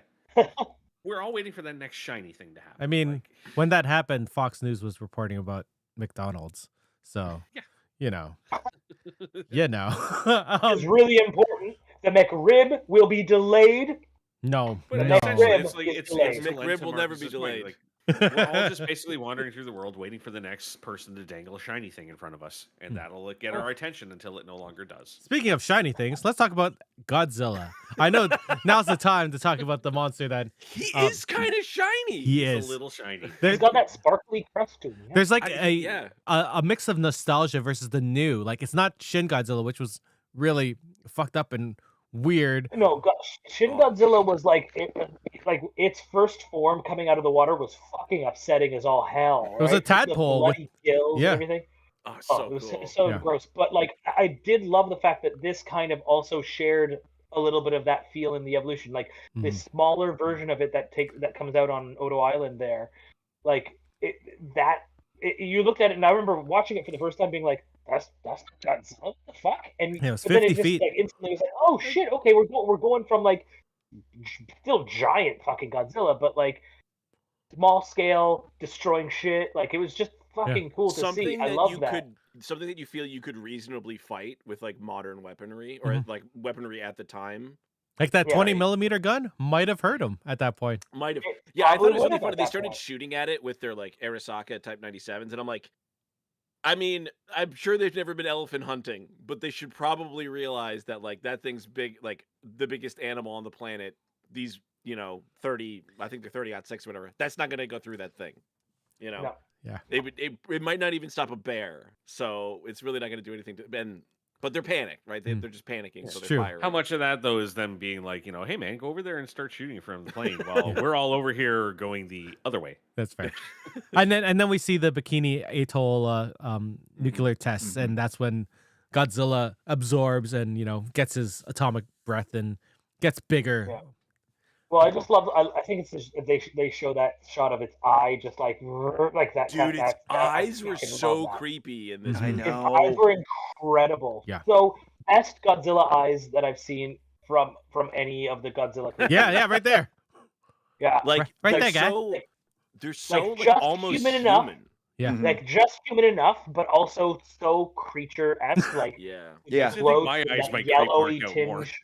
We're all waiting for that next shiny thing to happen. I mean, when that happened, Fox News was reporting about McDonald's. So, It's really important. The McRib will be delayed No, But no. essentially, McRib it's like is it's delayed. delayed. McRib will never be delayed. Like, we're all just basically wandering through the world, waiting for the next person to dangle a shiny thing in front of us, and that'll get our attention until it no longer does. Speaking of shiny things, let's talk about Godzilla. I know now's the time to talk about the monster that He is kind of shiny. he It's is. a little shiny. He's got that sparkly crest to him. Yeah. There's like Yeah. a mix of nostalgia versus the new. Like it's not Shin Godzilla, which was really fucked up and weird. No, Shin Godzilla was like its first form coming out of the water was fucking upsetting as all hell. It was a right? tadpole The with- bloody gills yeah. and everything. Oh, so It was cool. so Yeah. gross. But like, I did love the fact that this kind of also shared a little bit of that feel in the evolution. Like the Mhm. smaller version of it that comes out on Odo Island there, like you looked at it, and I remember watching it for the first time, being like, "That's Godzilla, what the fuck?" And Yeah, it was but then 50 it just feet. like instantly was like, "Oh shit, okay, we're going from like still giant fucking Godzilla, but like small scale destroying shit." Like it was just fucking cool to see. Something I that love you that. could, something that you feel you could reasonably fight with like modern weaponry or Mhm. like weaponry at the time. Like that Yeah. 20mm gun might have hurt him at that point. Might have. It Yeah, I thought probably it was would really have funny. at They that started point. shooting at it with their like Arasaka Type 97s, and I'm like, I mean, I'm sure they've never been elephant hunting, but they should probably realize that like that thing's big, like the biggest animal on the planet. These, 30, I think they're 30-6, whatever. That's not gonna go through that thing. No. Yeah. It might not even stop a bear, so it's really not gonna do anything to. But they're panicked, right? They're just panicking, so It's they're true. firing. How much of that though is them being like, hey man, go over there and start shooting from the plane while we're all over here going the other way. That's fair. and then we see the Bikini Atoll nuclear tests, and that's when Godzilla absorbs and gets his atomic breath and gets bigger. Yeah. Well, I just love. I think it's just, they show that shot of its eye, just like that. Dude, its I eyes were fucking love so that. creepy in this I movie. Its eyes know. were incredible. Yeah. So best Godzilla eyes that I've seen from any of the Godzilla. Yeah, right there. Yeah. Like, Right they're there, guy. so, they're so like, just almost human enough. human. Yeah. Mhm. Like just human enough, but also so creature-esque. Like Yeah. Yeah. I think glows my with eyes that might creep yellowy Mark out more. tinge.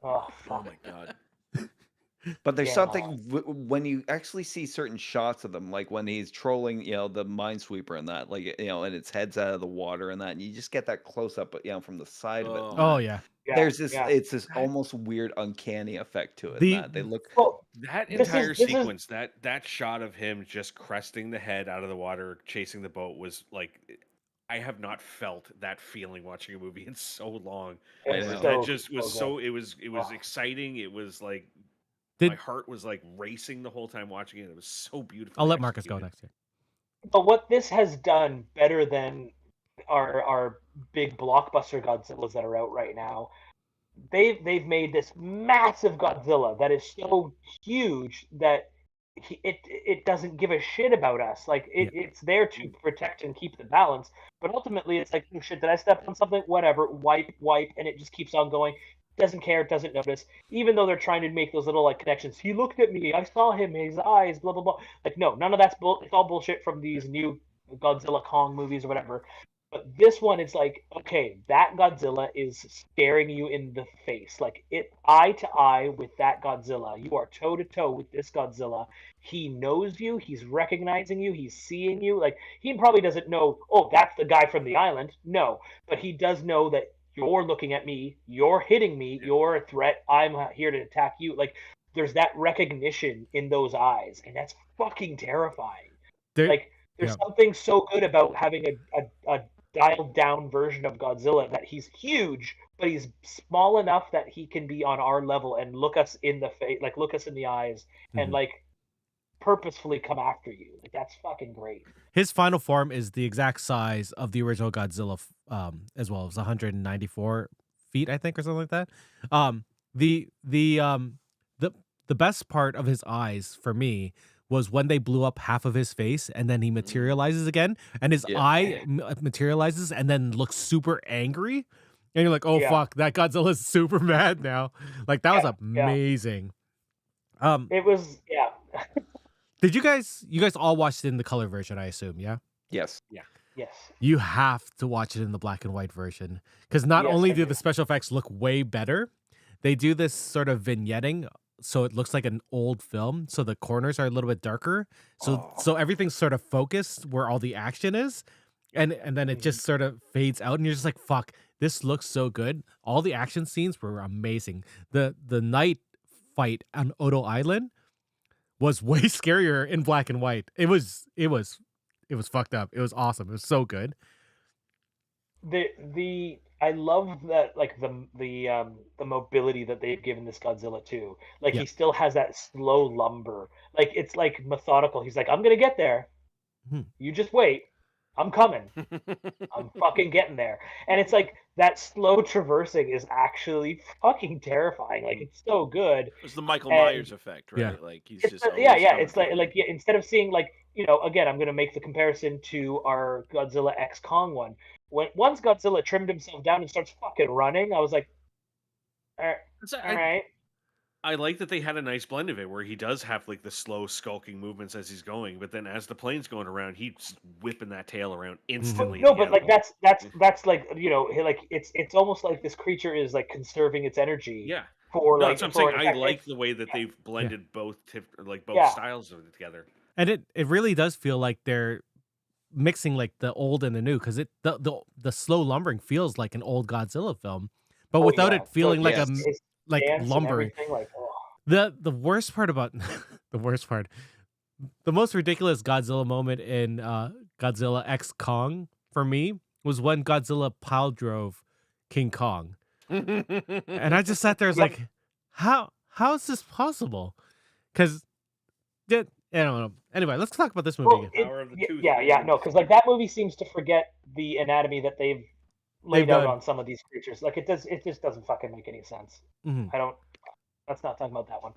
Oh Oh fuck. my god. But there's Yeah. something when you actually see certain shots of them, like when he's trolling, the minesweeper and that, like, and its head's out of the water and that, and you just get that close up, from the side of it. and Oh. Oh that. yeah. Yeah, There's this, yeah. it's this almost weird, uncanny effect to it. The- and that they look. Well, That This is- entire this is- sequence, that shot of him just cresting the head out of the water, chasing the boat was like, I have not felt that feeling watching a movie in so long. it's know. That so- just was so so good. it was Oh. exciting. It was like Did- my heart was like racing the whole time watching it. It was so beautiful. I'll let Marcus go next year. But what this has done better than our big blockbuster Godzillas that are out right now, they've made this massive Godzilla that is so huge that it doesn't give a shit about us. Like it's there to protect and keep the balance. But ultimately, it's like, oh shit, did I step on something? Whatever, wipe, and it just keeps on going. Doesn't care, doesn't notice, even though they're trying to make those little like connections. He looked at me, I saw him, his eyes, blah blah blah. Like no, none of that's it's all bullshit from these new Godzilla Kong movies or whatever. But this one, it's like, okay, that Godzilla is staring you in the face, like it eye to eye with that Godzilla. You are toe to toe with this Godzilla. He knows you, he's recognizing you, he's seeing you. Like he probably doesn't know, oh, that's the guy from the island. No, but he does know that you're looking at me, you're hitting me, you're a threat, I'm here to attack you. Like, there's that recognition in those eyes, and that's fucking terrifying. There's something so good about having a dialed down version of Godzilla that he's huge, but he's small enough that he can be on our level and look us in the face, like look us in the eyes, and like purposefully come after you. Like that's fucking great. His final form is the exact size of the original Godzilla, as well. It was 194 feet, I think, or something like that. The best part of his eyes for me was when they blew up half of his face, and then he materializes again, and his eye materializes, and then looks super angry, and you're like, oh fuck, that Godzilla's super mad now. Like that was amazing. It was Did you guys all watched it in the color version, I assume, yeah? Yes. Yes. You have to watch it in the black and white version, because not Yes, only I do do. the special effects look way better, they do this sort of vignetting so it looks like an old film. So the corners are a little bit darker. So Oh, everything's sort of focused where all the action is. And then it just sort of fades out and you're just like, fuck, this looks so good. All the action scenes were amazing. The night fight on Odo Island was way scarier in black and white. It was fucked up. It was awesome. It was so good. The I love that, like the mobility that they've given this Godzilla too. Like Yeah. he still has that slow lumber. Like it's like methodical. He's like, I'm gonna get there. Mhm. You just wait. I'm coming. I'm fucking getting there. And it's like that slow traversing is actually fucking terrifying. Like it's so good. It's the Michael And Myers effect, Yeah. right? Like he's it's just yeah, always yeah. coming It's for you. like yeah, instead of seeing like, again, I'm gonna make the comparison to our Godzilla X Kong one. When once Godzilla trimmed himself down and starts fucking running, I was like, all So right. I like that they had a nice blend of it where he does have like the slow skulking movements as he's going, but then as the plane's going around, he's whipping that tail around instantly. No, to but get like him. that's like like it's almost like this creature is like conserving its energy Yeah. for No, like that's what I'm for saying. an I attack. like It's the way that they've blended both both yeah. styles of it together. And it really does feel like they're mixing like the old and the new because the slow lumbering feels like an old Godzilla film, but Oh without yeah. it feeling like yes. His like dance and lumbering. everything, like The worst part about the worst part, the most ridiculous Godzilla moment in Godzilla X Kong for me was when Godzilla pile drove King Kong, and I just sat there, I was Yep. like, how is this possible? Because I don't know. Anyway, let's talk about this movie Well, again. Power of the tooth, yeah, man. no, because like that movie seems to forget the anatomy that they've laid out done. on some of these creatures. Like it just doesn't fucking make any sense. Mhm. I don't. Let's not talk about that one.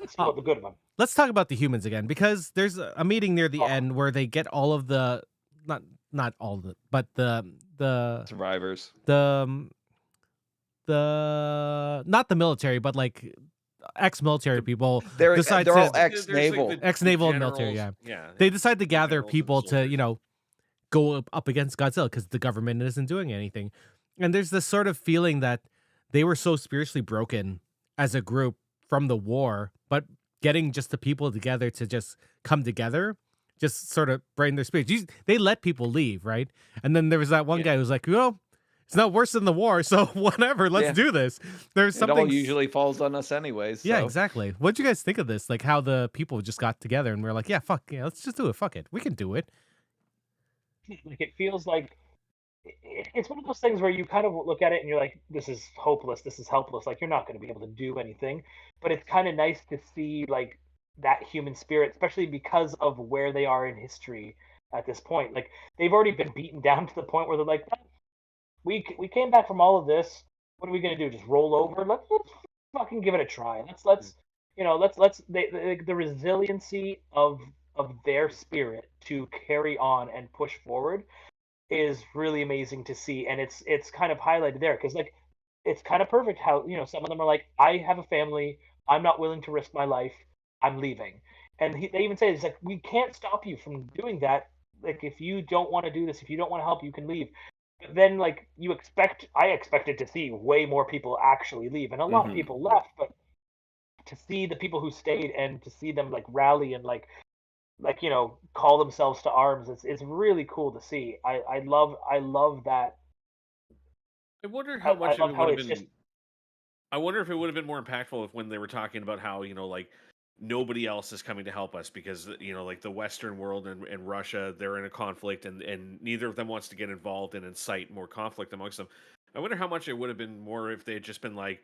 Let's Oh. talk about the good one. Let's talk about the humans again because there's a meeting near the Oh. end where they get all of the not all of it, but the Survivors. the not the military, but like ex-military people They're decide they're all to ex-naval. the ex-naval and military. generals- Yeah, Yeah. they decide to gather generals and people to soldiers. go up against Godzilla because the government isn't doing anything, and there's this sort of feeling that they were so spiritually broken as a group from the war, but getting just the people together to just come together, just sort of bring their spirits. They let people leave, right? And then there was that one Yeah. guy who was like, it's not worse than the war, so whatever, let's Yeah. do this. There's It all something. usually falls on us anyways. Yeah, So. exactly. What'd you guys think of this? Like how the people just got together and we're like, yeah, fuck, yeah, let's just do it. Fuck it, we can do it. Like it feels like it's one of those things where you kind of look at it and you're like, this is hopeless, this is helpless. Like you're not going to be able to do anything. But it's kind of nice to see like that human spirit, especially because of where they are in history at this point. Like they've already been beaten down to the point where they're like, we came back from all of this. What are we gonna do? Just roll over? Let's fucking give it a try. Let's the resiliency of their spirit to carry on and push forward is really amazing to see, and it's kind of highlighted there because like it's kind of perfect how some of them are like, I have a family, I'm not willing to risk my life, I'm leaving, and they even say it's like, we can't stop you from doing that. Like if you don't want to do this, if you don't want to help, you can leave. But then like I expected to see way more people actually leave, and a lot of Mhm. people left, but to see the people who stayed and to see them like rally and like call themselves to arms, it's really cool to see. I love that. I wonder I, how I much of love it how would have it's been. just I wonder if it would have been more impactful if when they were talking about how like nobody else is coming to help us because like the Western world and Russia, they're in a conflict and neither of them wants to get involved and incite more conflict amongst them. I wonder how much it would have been more if they had just been like,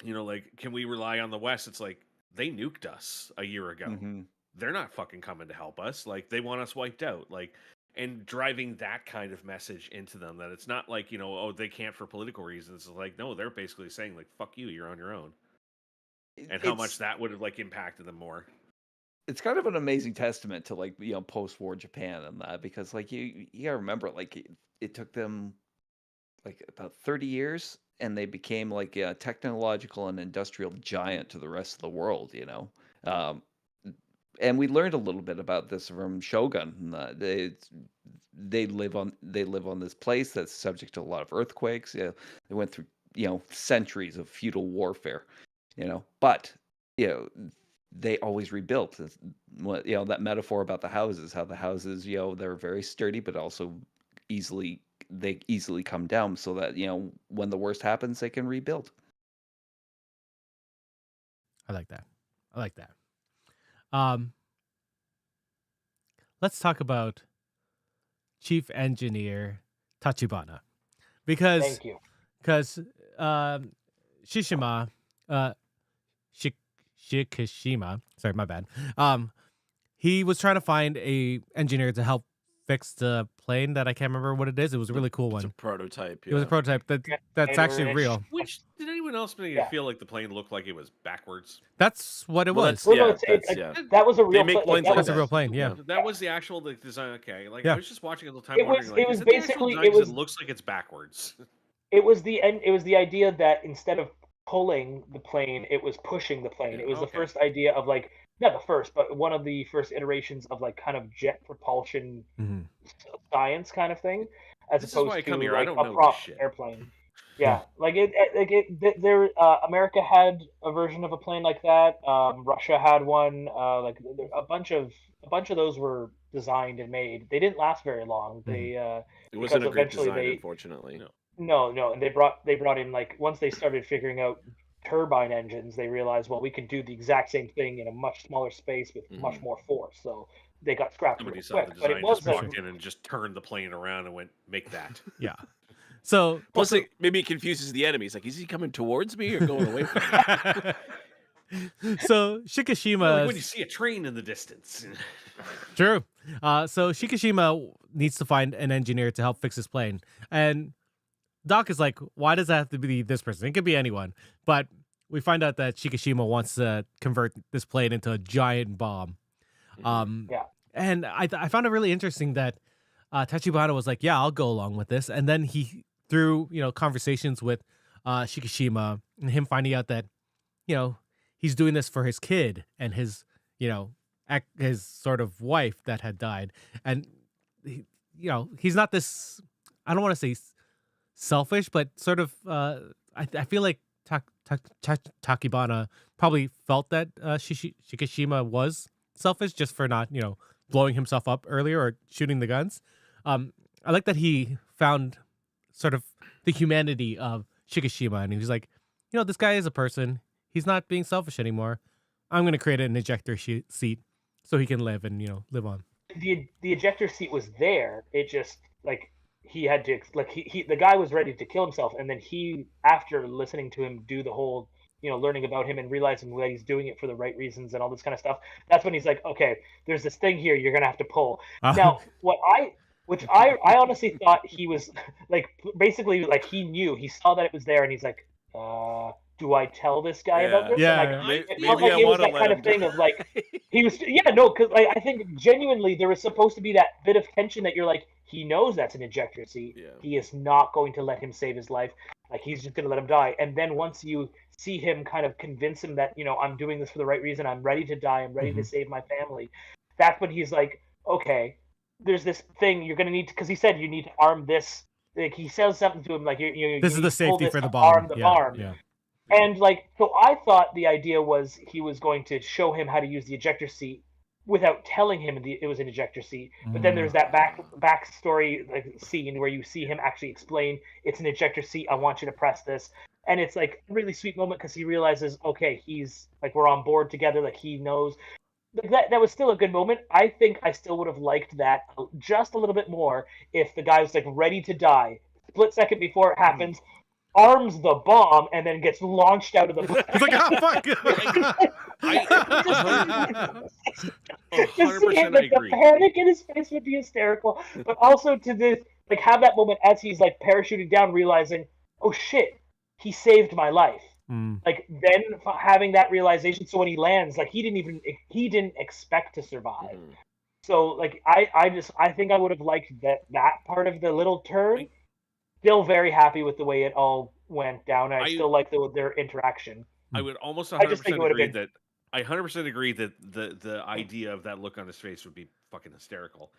like, can we rely on the West? It's like they nuked us a year ago. Mhm. They're not fucking coming to help us. Like they want us wiped out. Like, and driving that kind of message into them that it's not like oh, they can't for political reasons. It's like no, they're basically saying like fuck you, you're on your own. And how much It's that would have like impacted them more. it's kind of an amazing testament to like post-war Japan and that because like you gotta remember like it took them like about 30 years and they became like a technological and industrial giant to the rest of the world. Um, and we learned a little bit about this from Shogun. And that they live on this place that's subject to a lot of earthquakes. Yeah, they went through centuries of feudal warfare. But you know, they always rebuilt. That metaphor about the houses, how the houses, they're very sturdy, but also they easily come down so that, when the worst happens, they can rebuild. I like that. I like that. Um, let's talk about Chief Engineer Tachibana, because Thank you. Shishima, Shikishima, sorry, my bad. He was trying to find a engineer to help fix the plane that I can't remember what it is. It was a really cool It's a one. prototype. It was a prototype that's actually real. Which did anyone else make Yeah. it feel like the plane looked like it was backwards? That's what it Well, was. Well, no, Yeah, it's yeah. that was a real make plane. planes that like was That's a real plane, yeah. That was the actual design. Okay, like Yeah. I was just watching it the time, It was- wondering, like, it was is it the actual basically- design? it 'Cause was- it looks like it's backwards. It was the idea that instead of pulling the plane, it was pushing the plane. Yeah, It was the okay. first idea of like, not the first, but one of the first iterations of like kind of jet propulsion Mhm. science kind of thing, as This is opposed why I to come here. I like don't a know this prop shit. airplane. Yeah, America had a version of a plane like that. Russia had one. A bunch of those were designed and made. They didn't last very long. They It wasn't a because great eventually design, they- unfortunately. No. No, and they brought in, like, once they started figuring out turbine engines, they realized, well, we can do the exact same thing in a much smaller space with much more force. So they got scrapped Somebody real saw the quick. But design, it was just walked in and just turned the plane around and went, make that. Yeah. So Plus, maybe it confuses the enemies. Like, is he coming towards me or going away from me? so Like Shikishima, when you see a train in the distance. true. So Shikishima needs to find an engineer to help fix his plane, and Doc is like, "Why does that have to be this person? It could be anyone." But we find out that Shikishima wants to convert this plane into a giant bomb. Yeah. And I found it really interesting that Tachibana was like, "Yeah, I'll go along with this," and then he, through conversations with Shikishima and him finding out that he's doing this for his kid and his his sort of wife that had died, and he's not this, I don't want to say selfish, but sort of I feel like Tachibana probably felt that Shikishima was selfish just for not blowing himself up earlier or shooting the guns. I like that he found sort of the humanity of Shikishima, and he was like, this guy is a person. He's not being selfish anymore. I'm going to create an ejector seat so he can live and live on. The ejector seat was there. It just, like, he had to, like, the guy was ready to kill himself, and then he, after listening to him do the whole learning about him and realizing that he's doing it for the right reasons and all this kind of stuff, that's when he's like, okay, there's this thing here you're gonna have to pull. Now, which I honestly thought he was like, basically, like, he knew, he saw that it was there, and he's like, do I tell this guy about this? Yeah, And, like, yeah. it felt like Maybe I it was wanna that kind let of him thing of like, he was, no, because like, I think genuinely there was supposed to be that bit of tension that you're like, he knows that's an ejector seat. Yeah. He is not going to let him save his life. Like, he's just going to let him die. And then once you see him kind of convince him that, I'm doing this for the right reason, I'm ready to die, I'm ready to save my family, that's when he's like, okay, there's this thing you're going to need, because he said you need to arm this. Like, he says something to him like, you this is the safety for the bomb. Arm the arm. Yeah. And, like, so I thought the idea was he was going to show him how to use the ejector seat without telling him it was an ejector seat. But then there's that backstory, like, scene where you see him actually explain, it's an ejector seat, I want you to press this. And it's, like, a really sweet moment because he realizes, okay, he's, like, we're on board together, like, he knows. That was still a good moment. I think I still would have liked that just a little bit more if the guy was, like, ready to die. Split second before it happens, arms the bomb, and then gets launched out of the bomb. He's like, oh, fuck. Just 100% see it, I like, the agree. panic in his face would be hysterical. But also to this, like, have that moment as he's, like, parachuting down, realizing, oh shit, he saved my life. Like, then having that realization, so when he lands, like, he didn't expect to survive. So, like, I think I would have liked that part of the little turn. Still very happy with the way it all went down. I still like their interaction. I would almost I just think 100% it would have agree been- that I 100% agree that the idea of that look on his face would be fucking hysterical.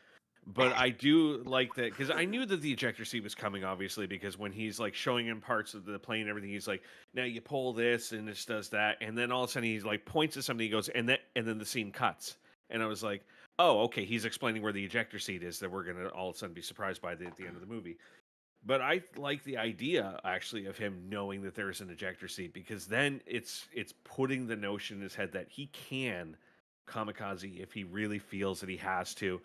But I do like that because I knew that the ejector seat was coming, obviously, because when he's like showing him parts of the plane and everything, he's like, now you pull this and this does that. And then all of a sudden he's like points at something, he goes, and then the scene cuts. And I was like, oh, okay, he's explaining where the ejector seat is that we're going to all of a sudden be surprised by at the end of the movie. But I like the idea actually of him knowing that there's an ejector seat because then it's putting the notion in his head that he can kamikaze if he really feels that he has to.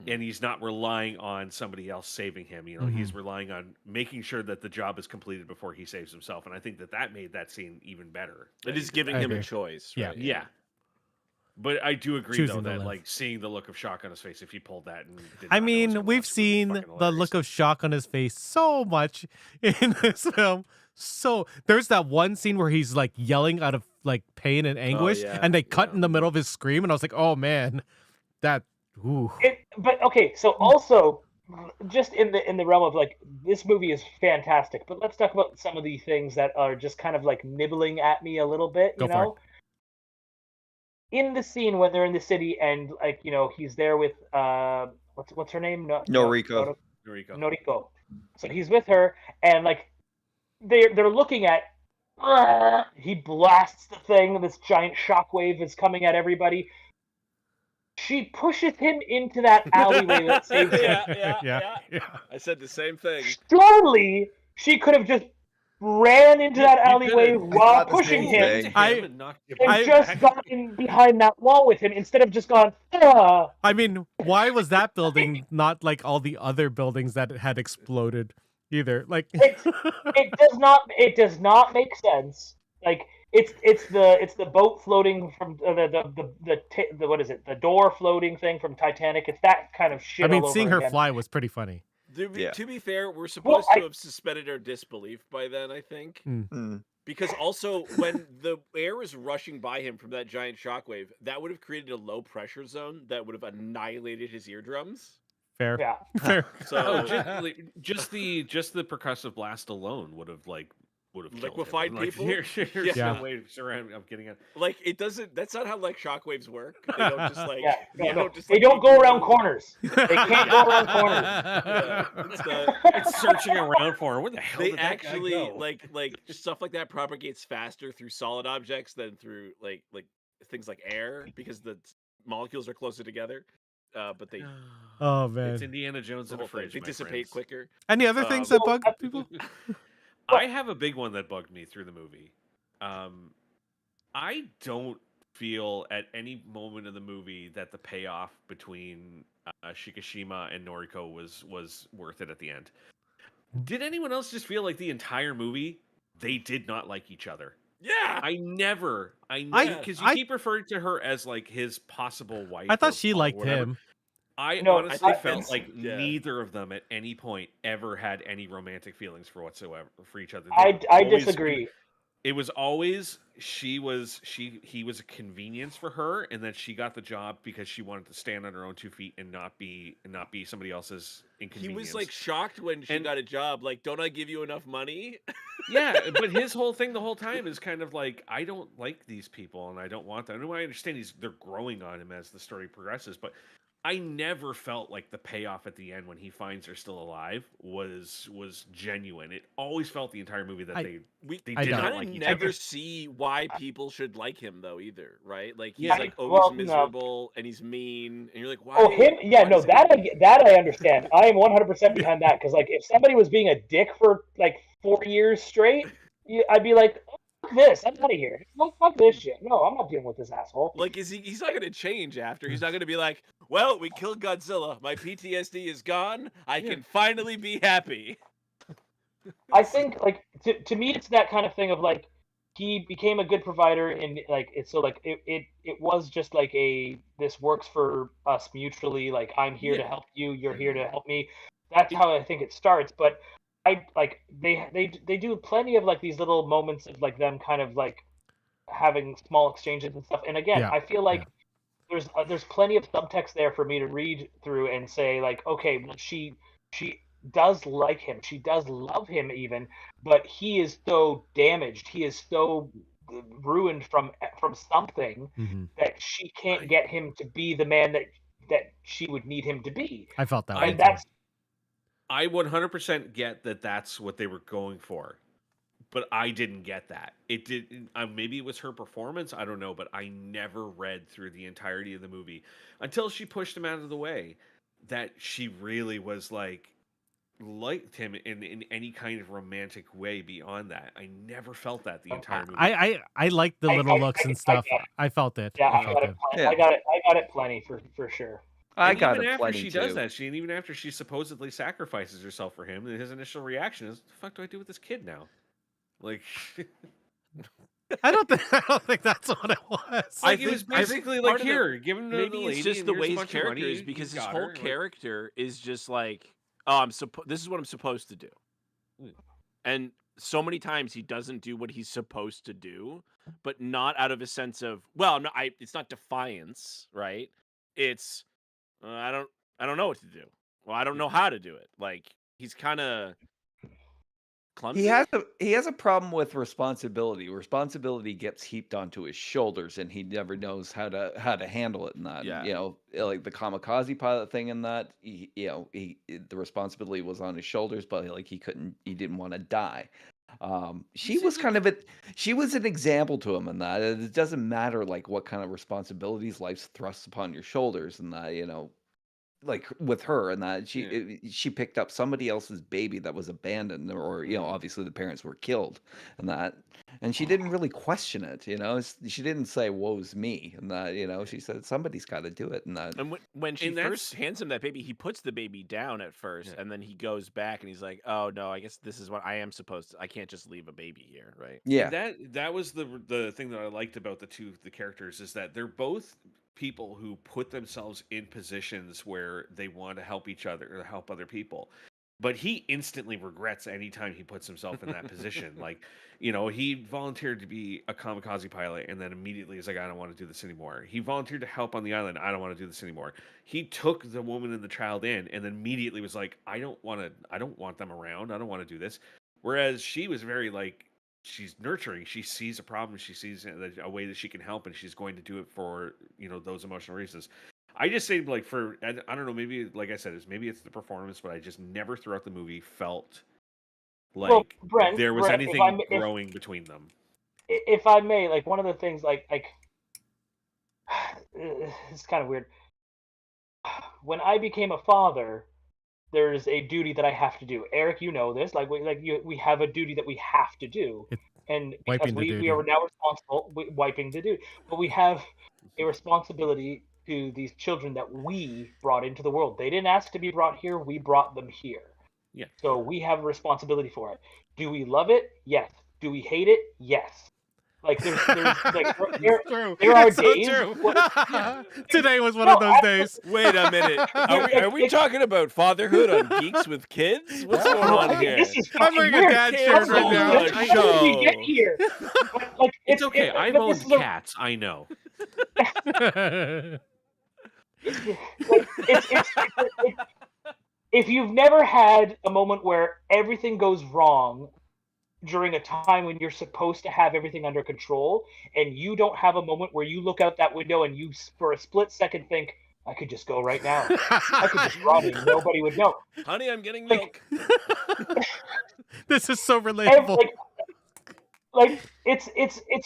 And he's not relying on somebody else saving him. You know, he's relying on making sure that the job is completed before he saves himself. And I think that made that scene even better. It is giving him a choice. Yeah. Right? Yeah. But I do agree, Choosing though, to that live. like seeing the look of shock on his face if he pulled that. And did I not know it was mean, gonna we've launch, it would be seen fucking the hilarious. look of shock on his face so much in this film. So there's that one scene where he's like yelling out of like pain and anguish, yeah, and they cut in the middle of his scream, and I was like, oh man, that. Ooh. But okay, so also just in the realm of like this movie is fantastic, but let's talk about some of the things that are just kind of like nibbling at me a little bit, Go you for know? In the scene when they're in the city and like, you know, he's there with what's her name? Noriko. Noriko. So he's with her and like they're looking at he blasts the thing, this giant shockwave is coming at everybody. She pushes him into that alleyway that saves him. Yeah. I said the same thing. Surely she could have just ran into that you alleyway could've- while thought the pushing same him thing. and knocked him and back. just gotten behind that wall with him instead of just gone, ah. I mean, why was that building not like all the other buildings that had exploded either? Like, It does not make sense. Like it's the boat floating from the what is it? The door floating thing from Titanic. It's that kind of shit. I mean, all over seeing her again. fly was pretty funny. To be fair, we're supposed to have suspended our disbelief by then, I think. Mm. Because also, when the air was rushing by him from that giant shockwave, that would have created a low pressure zone that would have annihilated his eardrums. Fair. Yeah. Fair. So just the percussive blast alone would have killed Liquefied him. Like, people? There's Yeah. no way around. I'm getting it. like it doesn't. That's not how like shockwaves work. They don't just like. Yeah, They they don't go around move. corners. They can't go around corners. Yeah, it's not- It's searching around for him. Where the hell they did that actually guy go? like stuff like that propagates faster through solid objects than through like things like air because the molecules are closer together. But they Oh man. It's Indiana Jones the in a whole thing, fridge. they my dissipate friends. quicker. Any other things that bug people? I have a big one that bugged me through the movie. I don't feel at any moment of the movie that the payoff between Shikishima and Noriko was worth it at the end. Did anyone else just feel like the entire movie they did not like each other? Yeah. I never, because you I- keep referring to her as like his possible wife. I or thought she liked whatever. him. I No, honestly I felt think- like yeah. neither of them at any point ever had any romantic feelings for each other. They I were always- disagree. It was always he was a convenience for her, and then she got the job because she wanted to stand on her own 2 feet and not be somebody else's He inconvenience. was like shocked when she And- got a job. Like, don't I give you enough money? Yeah, but his whole thing the whole time is kind of like, I don't like these people and I don't want them. I understand they're growing on him as the story progresses, but I never felt like the payoff at the end when he finds her still alive was genuine. It always felt the entire movie that they I did don't. not kind like of each never other. see why people should like him though either, right? Like he's Yeah. like always Well, no. miserable and he's mean, and you're like, why? Oh, him? Yeah, why no, does he- that I understand. I am 100% behind that because, like, if somebody was being a dick for like 4 years straight, I'd be like, fuck this, I'm out of here. No, fuck this shit. No, I'm not dealing with this asshole. Like, he's not going to change after. He's not going to be like, well, we killed Godzilla. My PTSD is gone. I can finally be happy. I think, like, to me, it's that kind of thing of like he became a good provider, and like it's so like it was just like this works for us mutually. Like, I'm here to help you, you're here to help me. That's how I think it starts, but. I like they do plenty of like these little moments of like them kind of like having small exchanges and stuff. And again, Yeah, I feel like there's plenty of subtext there for me to read through and say like, okay, well, she does like him, she does love him even, but he is so damaged, he is so ruined from something Mhm. that she can't get him to be the man that she would need him to be. I felt that I- way. And too. that's I 100% get that that's what they were going for, but I didn't get that. It did. Maybe it was her performance. I don't know, but I never read through the entirety of the movie until she pushed him out of the way that she really was liked him in any kind of romantic way beyond that. I never felt that the entire movie. I like the little looks and stuff. get it. I felt it. yeah, I I felt got it. it. Yeah. I got it plenty for sure. I And got even it after plenty she too. does that, and even after she supposedly sacrifices herself for him, his initial reaction is, "The fuck do I do with this kid now?" Like, I don't think that's what it was. like it was basically part like, of the- "Here, give him to the maybe lady, it's just and the here's way a his bunch of money, character is and because you his got whole her," character is just like, oh, this is what I'm supposed to do, and so many times he doesn't do what he's supposed to do, but not out of a sense of, well, no, it's not defiance, right? It's I don't know what to do. Well, I don't know how to do it. Like he's kind of clumsy. He has a problem with responsibility. Responsibility gets heaped onto his shoulders, and he never knows how to handle it. In that, Yeah. you know, like the kamikaze pilot thing. In that, the responsibility was on his shoulders, but like he didn't want to die. She was she was an example to him in that. It doesn't matter like what kind of responsibilities life's thrust upon your shoulders, and that, you know, like with her and that she picked up somebody else's baby that was abandoned, or you know, obviously the parents were killed and that, and she didn't really question it, you know. She didn't say woe's me and that, you know, she said somebody's got to do it and that. And when she And first hands him that baby, he puts the baby down at first, Yeah. and then he goes back and he's like, "Oh no, I guess this is what I am supposed to. I can't just leave a baby here, right?" Yeah, That was the thing that I liked about the characters is that they're both people who put themselves in positions where they want to help each other or help other people. But he instantly regrets any time he puts himself in that position. Like, you know, he volunteered to be a kamikaze pilot and then immediately is like, I don't want to do this anymore. He volunteered to help on the island. I don't want to do this anymore. He took the woman and the child in and then immediately was like, I don't want them around. I don't want to do this. Whereas she was very like, she's nurturing. She sees a problem. She sees a way that she can help, and she's going to do it for, you know, those emotional reasons. I just say, like, I don't know, maybe like I said, maybe it's the performance, but I just never throughout the movie felt like Brent, there was Brent, anything growing between them. If I may, like one of the things, like it's kind of weird. When I became a father, there's a duty that I have to do. Eric, you know this. Like we have a duty that we have to do, and because Wiping the we duty. are now responsible wiping the duty, but we have a responsibility to these children that we brought into the world. They didn't ask to be brought here. We brought them here. Yeah. So we have a responsibility for it. Do we love it? Yes. Do we hate it? Yes. Like there's like there are days. Today was one of those days. Wait a minute. Are we talking about fatherhood on Geeks with Kids? What's going on here? This is I'm wearing a weird. dad shirt right now. How did we get here? Like, It's okay. I've owned cats. I know. If you've never had a moment where everything goes wrong during a time when you're supposed to have everything under control, and you don't have a moment where you look out that window and you for a split second think, I could just go right now. I could just run and nobody would know. Honey, I'm getting milk. This is so relatable. Like it's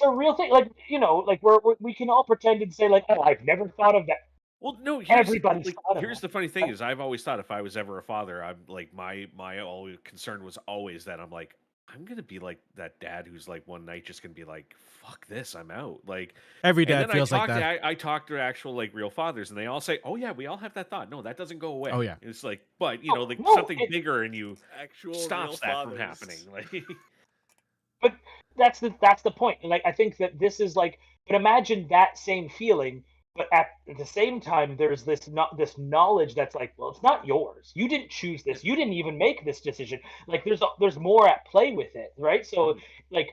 a real thing. Like, you know, like we can all pretend and say like, oh, I've never thought of that. Well, no. Everybody's thought of here's that. the funny thing is, I've always thought if I was ever a father, I'm like my always concern was always that I'm like, I'm gonna be like that dad who's like one night just gonna be like, fuck this, I'm out. Like Every and dad then feels like that. I talk to actual like real fathers, and they all say, "Oh yeah, we all have that thought. No, that doesn't go away." Oh, yeah. It's like, but you know, like no, something bigger in you Actual stops real that from fathers. happening. Like, But that's the point. And like I think that this is like, but imagine that same feeling, but at the same time, there's this knowledge that's like, well, it's not yours. You didn't choose this. You didn't even make this decision. Like there's more at play with it, right? So like,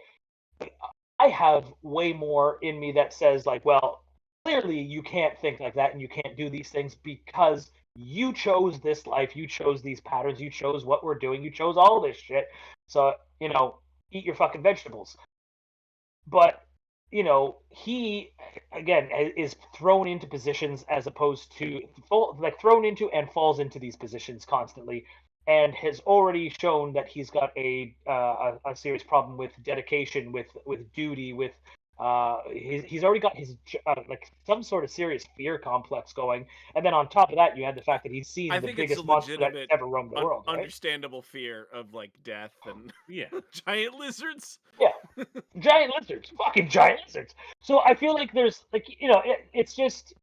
I have way more in me that says like, well, clearly you can't think like that and you can't do these things because you chose this life, you chose these patterns, you chose what we're doing, you chose all this shit. So, you know, eat your fucking vegetables. But he again is thrown into positions as opposed to thrown into and falls into these positions constantly, and has already shown that he's got a serious problem with dedication, with duty, with he's already got his like some sort of serious fear complex going, and then on top of that, you had the fact that he's seen I the think it's a biggest monster that legitimate, ever roamed the world, right? understandable fear of like death and Yeah. giant lizards. Yeah, giant lizards, fucking giant lizards. So I feel like there's like it's just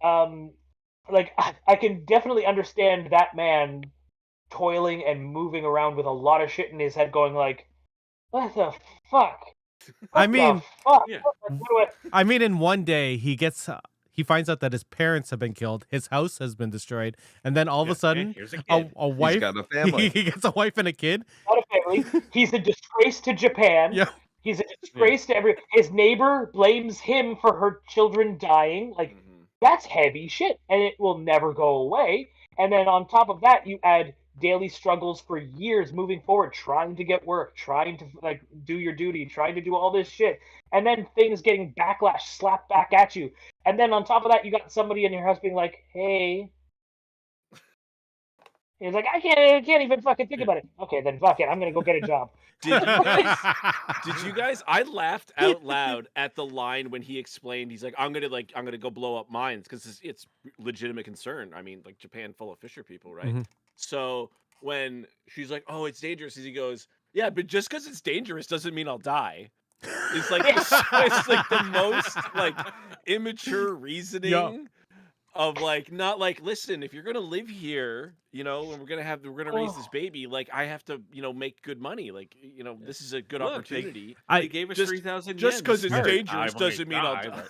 like I can definitely understand that man toiling and moving around with a lot of shit in his head, going like, what the fuck? I What mean, the fuck? Yeah. I mean, in one day he finds out that his parents have been killed, his house has been destroyed, and then all of a sudden, Here's a a, kid. a wife, got a family. he gets a wife and a kid. Not a family. He's a disgrace to Japan. Yeah. He's a disgrace to every. His neighbor blames him for her children dying. Like that's heavy shit, and it will never go away. And then on top of that, you add daily struggles for years moving forward, trying to get work, trying to like do your duty, trying to do all this shit, and then things getting backlash slapped back at you. And then on top of that, you got somebody in your house being like, "Hey." He's like, I can't even fucking think about it. Okay, then fuck it. I'm gonna go get a job. Did you guys? I laughed out loud at the line when he explained. He's like, I'm gonna go blow up mines because it's legitimate concern. I mean, like Japan full of fisher people, right? Mhm. So when she's like, oh, it's dangerous, he goes, yeah, but just because it's dangerous doesn't mean I'll die. It's like it's like the most like immature reasoning. Of like not like listen, if you're gonna live here, and we're gonna raise this baby, like I have to make good money, like this is a good opportunity. They gave us 3,000 just because it's yen. dangerous I doesn't mean I'll die,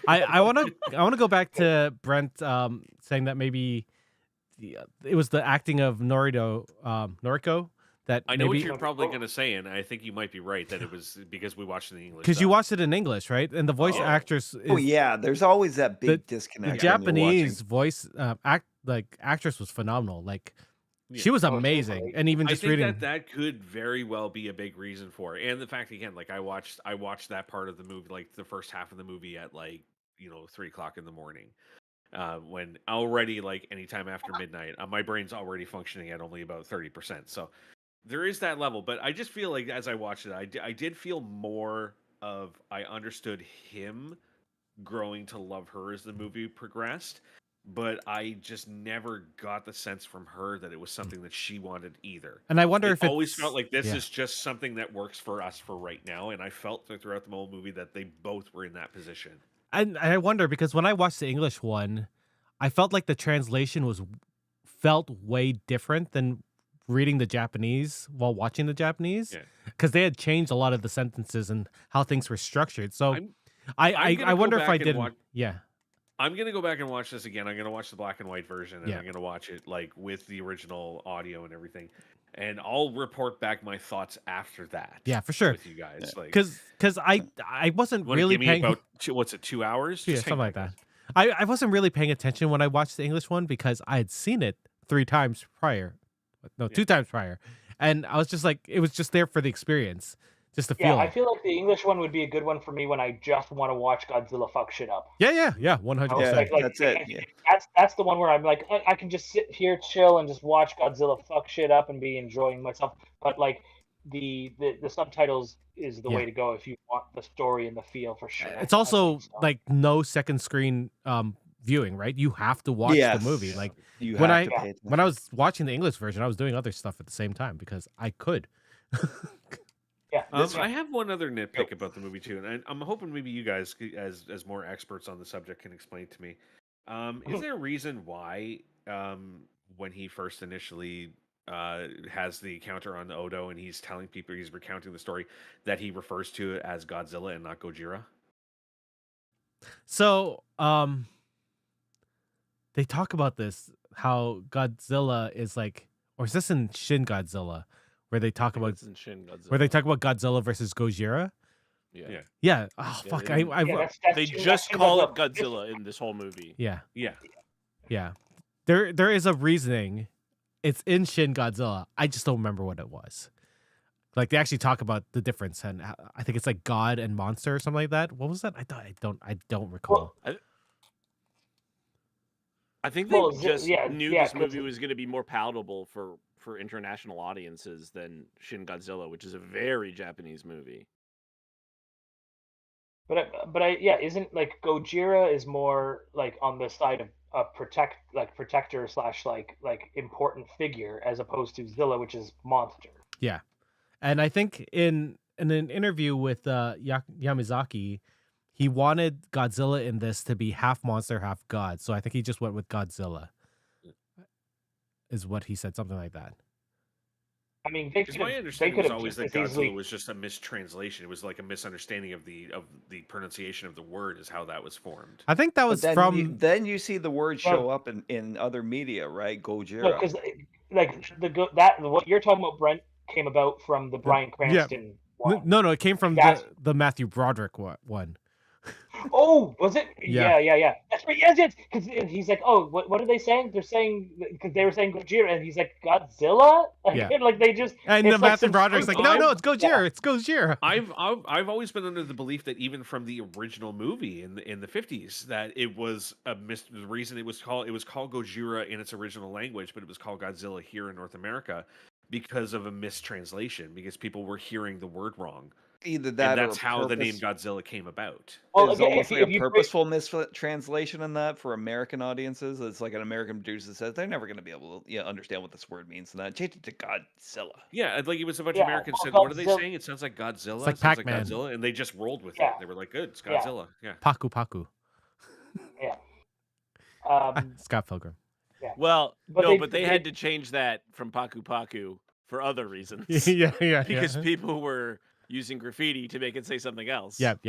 die. I want to go back to Brent saying that maybe it was the acting of Noriko that I know maybe what you're probably going to say, and I think you might be right that it was because we watched it in English. because you watched it in English, right? And the voice actress is Oh yeah, there's always that big disconnect. the when you're Japanese watching. voice actress was phenomenal. Like Yeah. she was Oh, amazing, totally. and even I just think reading that could very well be a big reason for it. And the fact again, like I watched that part of the movie, like the first half of the movie at like 3:00 in the morning. When already like anytime after midnight, my brain's already functioning at only about 30%. So there is that level, but I just feel like as I watched it, I did feel more of I understood him growing to love her as the movie progressed, but I just never got the sense from her that it was something that she wanted either. and I wonder It if always it's felt like this yeah. is just something that works for us for right now, and I felt throughout the whole movie that they both were in that position. And I wonder because when I watched the English one, I felt like the translation felt way different than reading the Japanese while watching the Japanese because they had changed a lot of the sentences and how things were structured. So I wonder if I didn't. Yeah. I'm gonna go back and watch this again. I'm gonna watch the black and white version, and Yeah. I'm gonna watch it like with the original audio and everything, and I'll report back my thoughts after that. Yeah, for sure. With you guys, like, Because I wasn't wanna really give me paying about 2 hours, yeah, Just hang something like on, that. I wasn't really paying attention when I watched the English one because I had seen it 3 times prior. No, 2 times prior. And I was just like, it was just there for the experience, just to Yeah, feel I it. feel like the English one would be a good one for me when I just want to watch Godzilla fuck shit up. Yeah, Yeah, 100%. That's it. Yeah. That's the one where I'm like, I can just sit here, chill, and just watch Godzilla fuck shit up and be enjoying myself. But like the subtitles is the Yeah. way to go if you want the story and the feel for sure. It's also I think so. like no second screen viewing, right? You have to watch the movie. Like You when have to pay when I attention. was watching the English version, I was doing other stuff at the same time because I could. Yeah, I have one other nitpick about the movie too, and I'm hoping maybe you guys, as more experts on the subject, can explain to me. Is there a reason why, when he first initially has the encounter on the Odo, and he's telling people he's recounting the story, that he refers to it as Godzilla and not Gojira? So, they talk about this how Godzilla is like, or is this in Shin Godzilla, where they talk about Godzilla versus Gojira? Yeah. Yeah. Oh Yeah, fuck! they- that's They Shin- just Shin call it Godzilla. Godzilla in this whole movie. Yeah. Yeah. There is a reasoning. It's in Shin Godzilla. I just don't remember what it was. Like they actually talk about the difference, and I think it's like God and monster or something like that. What was that? I don't recall. I think they Well, just knew yeah, this movie was going to be more palatable for international audiences than Shin Godzilla, which is a very Japanese movie. yeah, isn't like Gojira is more like on the side of a protector slash like important figure as opposed to Zilla, which is monster. Yeah, and I think in an interview with Yamazaki, he wanted Godzilla in this to be half monster, half god. So I think he just went with Godzilla, is what he said, something like that. I mean, my understanding was always that Godzilla was just a mistranslation. It was like a misunderstanding of the pronunciation of the word, is how that was formed. I think that was from. Then you see the word show up in other media, right? Gojira. Because like what you're talking about, Brent, came about from the Bryan Cranston one. No, it came from the Matthew Broderick one. Oh, was it? Yeah. That's right. Yes. Because he's like, oh, what are they saying? They're saying because they were saying Gojira, and he's like Godzilla. Like they just. And the Matthew Broderick's like, no, it's Gojira. Yeah. It's Gojira. I've always been under the belief that even from the original movie in the 50s, that it was the reason it was called Gojira in its original language, but it was called Godzilla here in North America because of a mistranslation, because people were hearing the word wrong. Either that, and that's how the name Godzilla came about. Well, it's almost like a purposeful mistranslation in that for American audiences. It's like an American producer says they're never going to be able to understand what this word means, and that change it to Godzilla. Yeah, like it was a bunch of Americans said, "What are they saying? It sounds like Godzilla." It's like Pac-Man. Like Godzilla, and they just rolled with it. They were like, "Good, it's Godzilla." Yeah. Paku. Yeah. Scott Pilgrim. Yeah. Well, but they had to change that from Paku for other reasons. Yeah. Because people were using graffiti to make it say something else. Yep.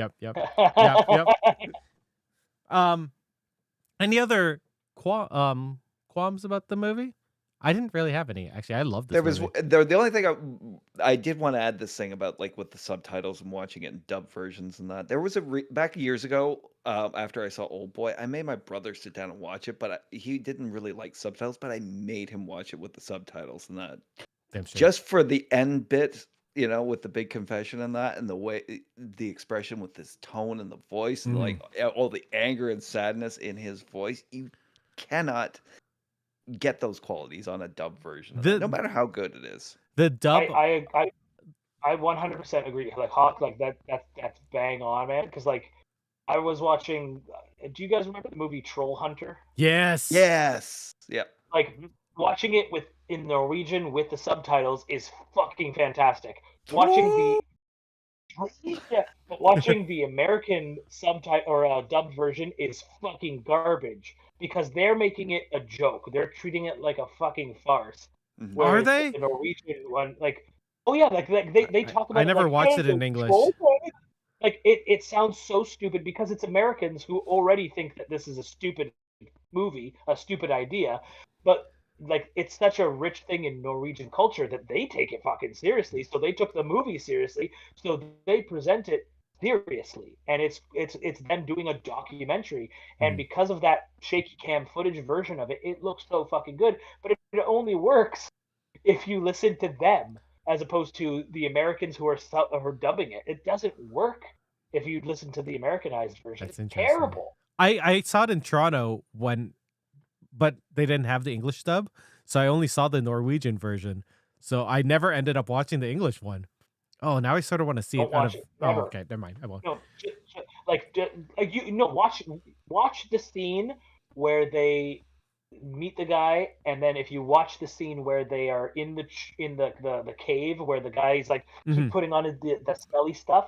Any other qualms about the movie? I didn't really have any. Actually, I loved this movie. The only thing I did want to add this thing about, like, with the subtitles and watching it in dub versions and that. There was back years ago, after I saw Old Boy, I made my brother sit down and watch it, but he didn't really like subtitles, but I made him watch it with the subtitles and that. Just for the end bit, with the big confession and that, and the way the expression with his tone and the voice, and like all the anger and sadness in his voice, you cannot get those qualities on a dub version, no matter how good it is. The dub, I 100% agree. Like Hawk, like that's bang on, man. Because like I was watching. Do you guys remember the movie Troll Hunter? Yes. Yep. Like watching it in Norwegian with the subtitles is fucking fantastic. Watching the American subtitle or dubbed version is fucking garbage because they're making it a joke. They're treating it like a fucking farce. Are they? The Norwegian one, like, oh yeah, like they talk about. I never watched it in English. Like it sounds so stupid because it's Americans who already think that this is a stupid movie, a stupid idea, but like it's such a rich thing in Norwegian culture that they take it fucking seriously. So they took the movie seriously. So they present it seriously, and it's them doing a documentary. And because of that shaky cam footage version of it, it looks so fucking good. But it only works if you listen to them as opposed to the Americans who are dubbing it. It doesn't work if you listen to the Americanized version. That's it's terrible. I saw it in Toronto but they didn't have the English dub, so I only saw the Norwegian version. So I never ended up watching the English one. Oh, now I sort of want to see it out of. Oh, okay, never mind. I won't. No, watch the scene where they meet the guy, and then if you watch the scene where they are in the cave where the guy's like keep putting on the smelly stuff,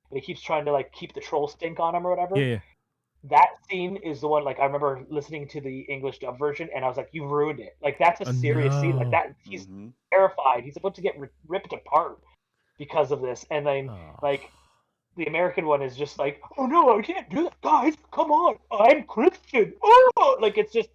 and he keeps trying to like keep the troll stink on him or whatever. Yeah. That scene is the one, like, I remember listening to the English dub version, and I was like, you ruined it. Like, that's a serious scene. Like, that, he's terrified. He's about to get ripped apart because of this. And then, like, the American one is just like, oh, no, I can't do that. Guys, come on. I'm Christian. Oh! Like, it's just,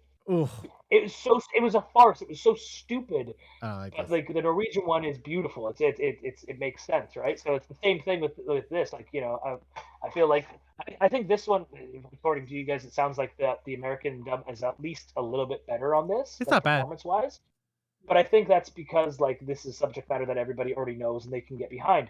it was a farce. It was so stupid. But, like, the Norwegian one is beautiful. It makes sense, right? So it's the same thing with this. Like, I feel like I think this one, according to you guys, it sounds like the American dub is at least a little bit better on this. It's not bad performance-wise. but I think that's because like this is subject matter that everybody already knows and they can get behind.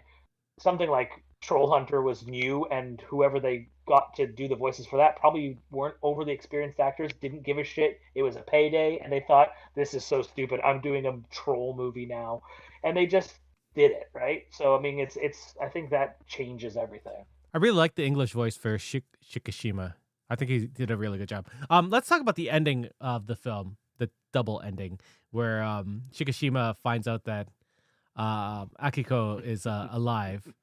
Something like Troll Hunter was new, and whoever they got to do the voices for that probably weren't overly experienced actors, didn't give a shit. It was a payday, and they thought, this is so stupid. I'm doing a troll movie now. And they just did it, right? So, I mean, it's I think that changes everything. I really like the English voice for Shikishima. I think he did a really good job. Let's talk about the ending of the film, the double ending, where Shikishima finds out that Akiko is alive,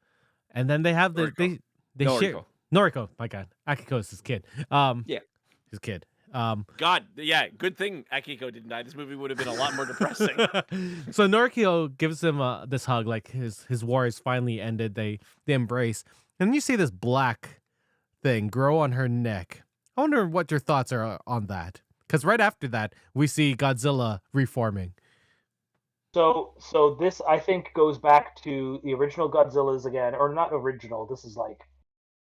and then they have they share Noriko. My God, Akiko is his kid. Yeah. His kid. God, yeah, good thing Akiko didn't die. This movie would have been a lot more depressing. So Noriko gives him this hug, like his war is finally ended. They embrace, and then you see this black thing grow on her neck. I wonder what your thoughts are on that, because right after that we see Godzilla reforming. So this I think goes back to the original Godzillas again, or not original. This is like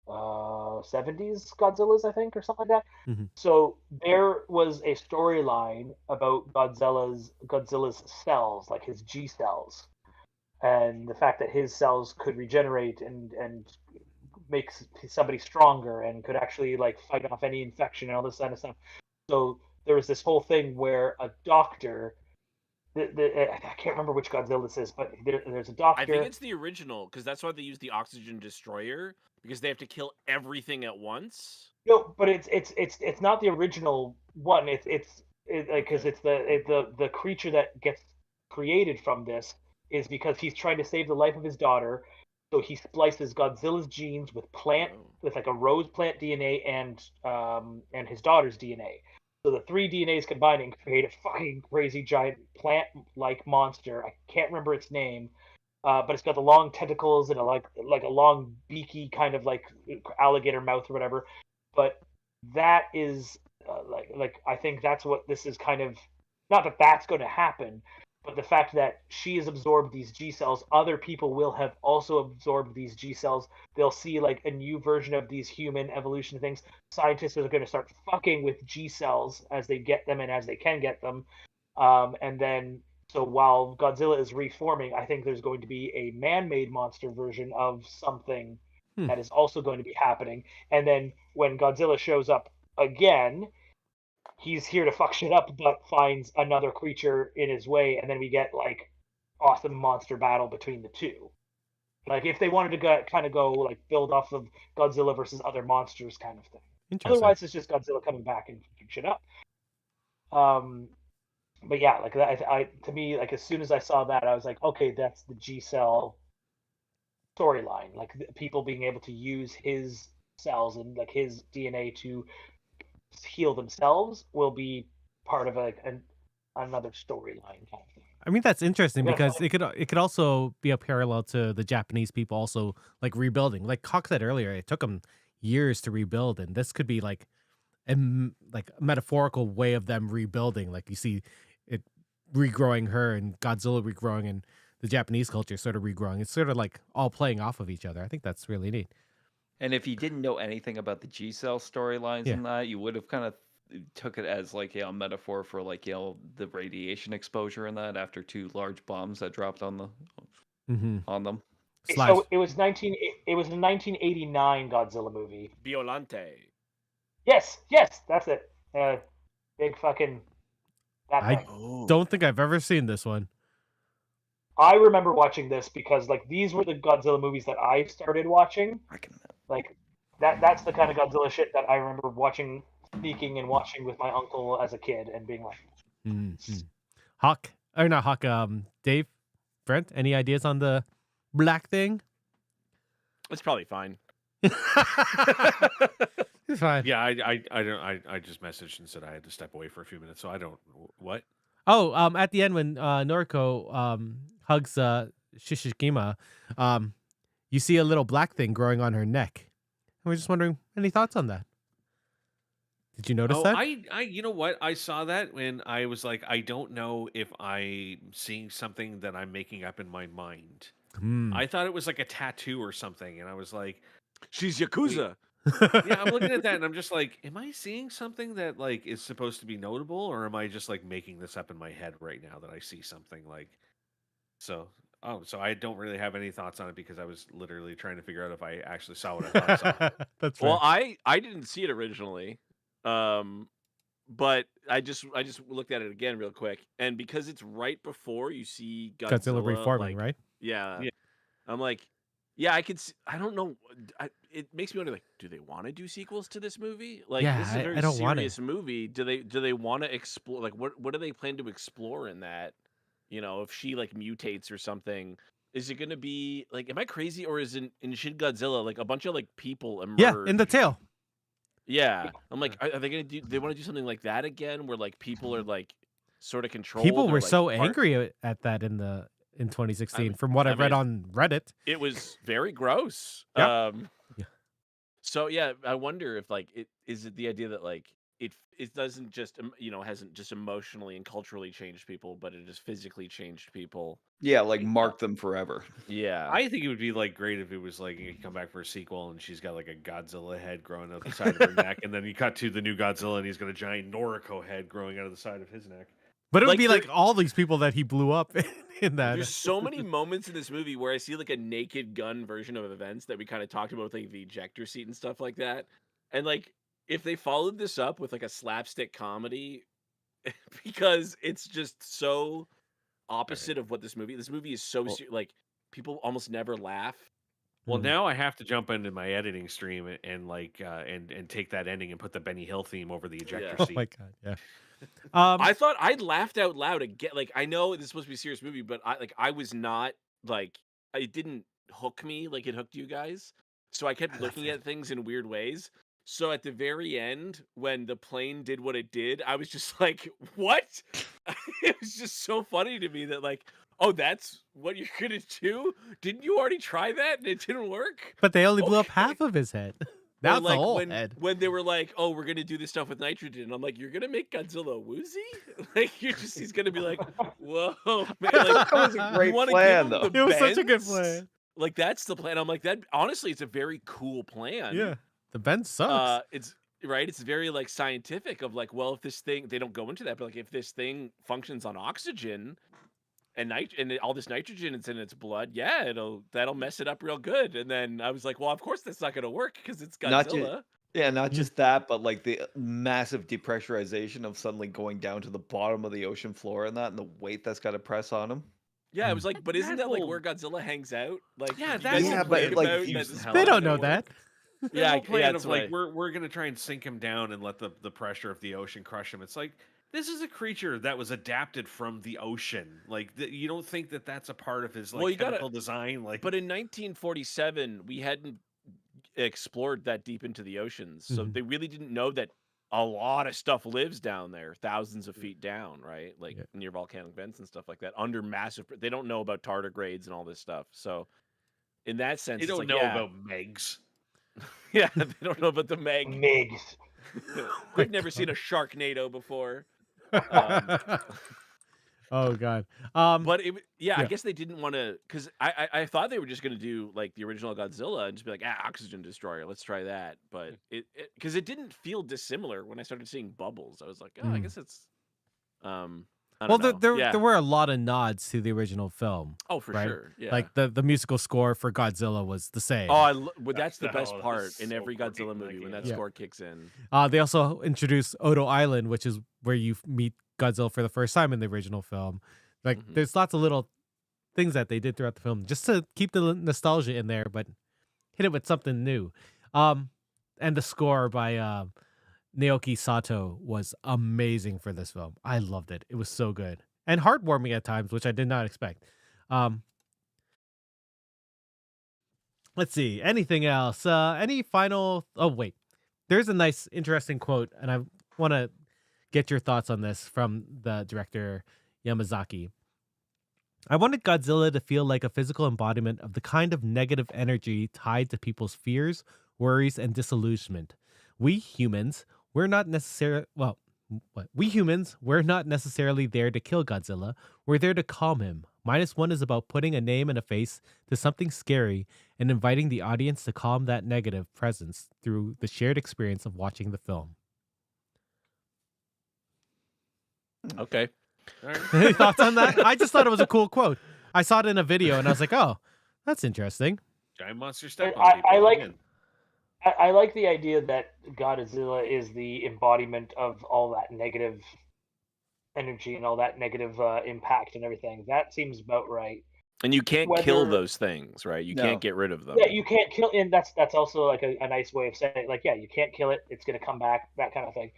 70s Godzillas, I think, or something like that. Mhm. So there was a storyline about Godzilla's cells, like his G cells, and the fact that his cells could regenerate and make somebody stronger and could actually like fight off any infection and all this kind of stuff. So there was this whole thing where a doctor. I can't remember which Godzilla this is, but there's a doctor. I think it's the original, because that's why they use the oxygen destroyer, because they have to kill everything at once. No, but it's not the original one. It's because it's the creature that gets created from this is because he's trying to save the life of his daughter. So he splices Godzilla's genes with like a rose plant DNA and his daughter's DNA. So the three DNAs combining create a fucking crazy giant plant-like monster. I can't remember its name, but it's got the long tentacles and like a long beaky kind of like alligator mouth or whatever. But that is like I think that's what this is kind of. Not that that's going to happen, but the fact that she has absorbed these G cells, other people will have also absorbed these G cells. They'll see like a new version of these human evolution things. Scientists are going to start fucking with G cells as they get them and as they can get them. And then, so while Godzilla is reforming, I think there's going to be a man-made monster version of something that is also going to be happening. And then when Godzilla shows up again, he's here to fuck shit up, but finds another creature in his way, and then we get like awesome monster battle between the two. Like if they wanted to kind of go like build off of Godzilla versus other monsters kind of thing. Otherwise, it's just Godzilla coming back and fucking shit up. But yeah, like that. To me, like as soon as I saw that, I was like, okay, that's the G cell storyline. Like people being able to use his cells and like his DNA to heal themselves will be part of another storyline kind of thing. I mean, that's interesting because it could also be a parallel to the Japanese people also like rebuilding. Like Hawk said earlier, it took them years to rebuild, and this could be like a metaphorical way of them rebuilding. Like you see it regrowing her and Godzilla regrowing and the Japanese culture sort of regrowing. It's sort of like all playing off of each other. I think that's really neat. And if you didn't know anything about the G cell storylines and that, you would have kind of took it as like a metaphor for like the radiation exposure in that after two large bombs that dropped on on them. So it was a 1989 Godzilla movie. Violante. Yes, that's it. Big fucking. Don't think I've ever seen this one. I remember watching this because like these were the Godzilla movies that I started watching. Like that's the kind of Godzilla shit that I remember watching, sneaking and watching with my uncle as a kid and being like, Hawk, or not Hawk, Dave, Brent, any ideas on the black thing? It's probably fine. It's fine. Yeah, I just messaged and said I had to step away for a few minutes, so I don't. What? Oh, at the end when Noriko hugs Shishikima, you see a little black thing growing on her neck. And we're just wondering, any thoughts on that? Did you notice that? You know what? I saw that when I was like, I don't know if I'm seeing something that I'm making up in my mind. I thought it was like a tattoo or something, and I was like, she's Yakuza. Yeah, I'm looking at that and I'm just like, am I seeing something that like is supposed to be notable, or am I just like making this up in my head right now that I see something like so? Oh, so I don't really have any thoughts on it because I was literally trying to figure out if I actually saw what I thought I saw. That's Well, fair. I didn't see it originally. Um but I just looked at it again real quick, and because it's right before you see Godzilla Godzilla, reforming, like, right? yeah, Yeah. I'm like, yeah, I could. I don't know. It makes me wonder, like, do they want to do sequels to this movie? Like, Yeah, this is a I very don't want it. serious movie. Do they want to explore? Like, what do they plan to explore in that? You know, if she like mutates or something, is it going to be like? Am I crazy, or is in Shin Godzilla like a bunch of like people Yeah, in the emerge? tail. Yeah, I'm like, are they gonna do? They want to do something like that again, where like people are like sort of People controlled or were like so part. angry at that in I 2016, mean, from what I I've read mean, on Reddit. it was very gross. Yeah. Yeah. So yeah, I wonder if like it is it the idea that like it doesn't just hasn't just emotionally and culturally changed people, but it has physically changed people. Yeah, like mark them forever. Yeah, I think it would be like great if it was like you come back for a sequel and she's got like a Godzilla head growing out the side of her neck, and then you cut to the new Godzilla and he's got a giant Noriko head growing out of the side of his neck. But it would Like, be there- like all these people that he blew up in that. there's so many moments in this movie where I see like a Naked Gun version of events that we kind of talked about with like the ejector seat and stuff like that. And like if they followed this up with like a slapstick comedy, because it's just so opposite of what this movie is so Well- like people almost never laugh. Well, Mhm. now I have to jump into my editing stream and like and take that ending and put the Benny Hill theme over the ejector Yeah. Oh seat. my god, yeah. I thought I'd laughed out loud again. Like I know this is supposed to be a serious movie, but I was not like it didn't hook me like it hooked you guys. So I kept looking at things in weird ways. So at the very end, when the plane did what it did, I was just like, "What?" It was just so funny to me that like, "Oh, that's what you're gonna do? Didn't you already try that and it didn't work?" But they only blew up Okay. half of his head. Or That's like the whole when head. when they were like, "Oh, we're gonna do this stuff with nitrogen," I'm like, "You're gonna make Godzilla woozy?" Like he's gonna be like, "Whoa, man!" Like That was a great you want to plan, give him though. the It was such a good bends? plan. Like that's the plan. I'm like that. Honestly, it's a very cool plan. Yeah. The bend sucks. It's right. It's very like scientific. Of like, well, if this thing they don't go into that, but like if this thing functions on oxygen and all this nitrogen is in its blood, yeah, that'll mess it up real good. And then I was like, well, of course that's not gonna work because it's Not ju- Godzilla. Yeah, not just that, but like the massive depressurization of suddenly going down to the bottom of the ocean floor and that, and the weight that's got to press on him. Yeah, it was like, but That isn't that like whole- where Godzilla hangs out? Like, Yeah, you that's guys Yeah, don't but, think like, about confused that the this hell They out don't of know me. that. The Yeah, whole plan that's of like right. we're gonna try and sink him down and let the pressure of the ocean crush him. It's like this is a creature that was adapted from the ocean. Like you don't think that that's a part of his like Well, you gotta- chemical design? Like, But in 1947, we hadn't explored that deep into the oceans, so Mhm. they really didn't know that a lot of stuff lives down there, thousands of feet down, right? Like Yeah. near volcanic vents and stuff like that, under massive. They don't know about tardigrades and all this stuff. So, in that sense, they it's don't like, know yeah, about Megs. yeah, they don't know about the Meg. Migs. They've never seen a Sharknado before. Oh god. But I yeah. guess they didn't want to, because I thought they were just going to do like the original Godzilla and just be like, oxygen destroyer, let's try that. But because it didn't feel dissimilar when I started seeing bubbles. I was like, oh, I Mm. guess it's I Well, don't there know. Yeah. there were a lot of nods to the original film. Oh, for right? sure. Yeah. Like the musical score for Godzilla was the same. well, that's the best Oh, that part is in so every great Godzilla in that movie when game. that Yeah. score kicks in. They also introduced Odo Island, which is where you meet Godzilla for the first time in the original film. Like, Mhm. there's lots of little things that they did throughout the film just to keep the nostalgia in there, but hit it with something new. And the score by Naoki Sato was amazing for this film. I loved it. It was so good and heartwarming at times, which I did not expect. Let's see. Anything else? Any final? Oh wait, there's a nice, interesting quote, and I want to get your thoughts on this from the director Yamazaki. I wanted Godzilla to feel like a physical embodiment of the kind of negative energy tied to people's fears, worries, and disillusionment. We humans, we're not necessarily we're not necessarily there to kill Godzilla. We're there to calm him, Minus One is about putting a name and a face to something scary and inviting the audience to calm that negative presence through the shared experience of watching the film. Okay. All right. Any thoughts on that? I just thought it was a cool quote. I saw it in a video and I was like, oh, that's interesting. Giant monster step And on people. I like again. I like the idea that Godzilla is the embodiment of all that negative energy and all that negative impact and everything. That seems about right. And you can't kill Whether- those things, right? You No. can't get rid of them. Yeah, you can't kill, and that's also like a nice way of saying it. Like, yeah, you can't kill it; it's gonna come back, that kind of thing.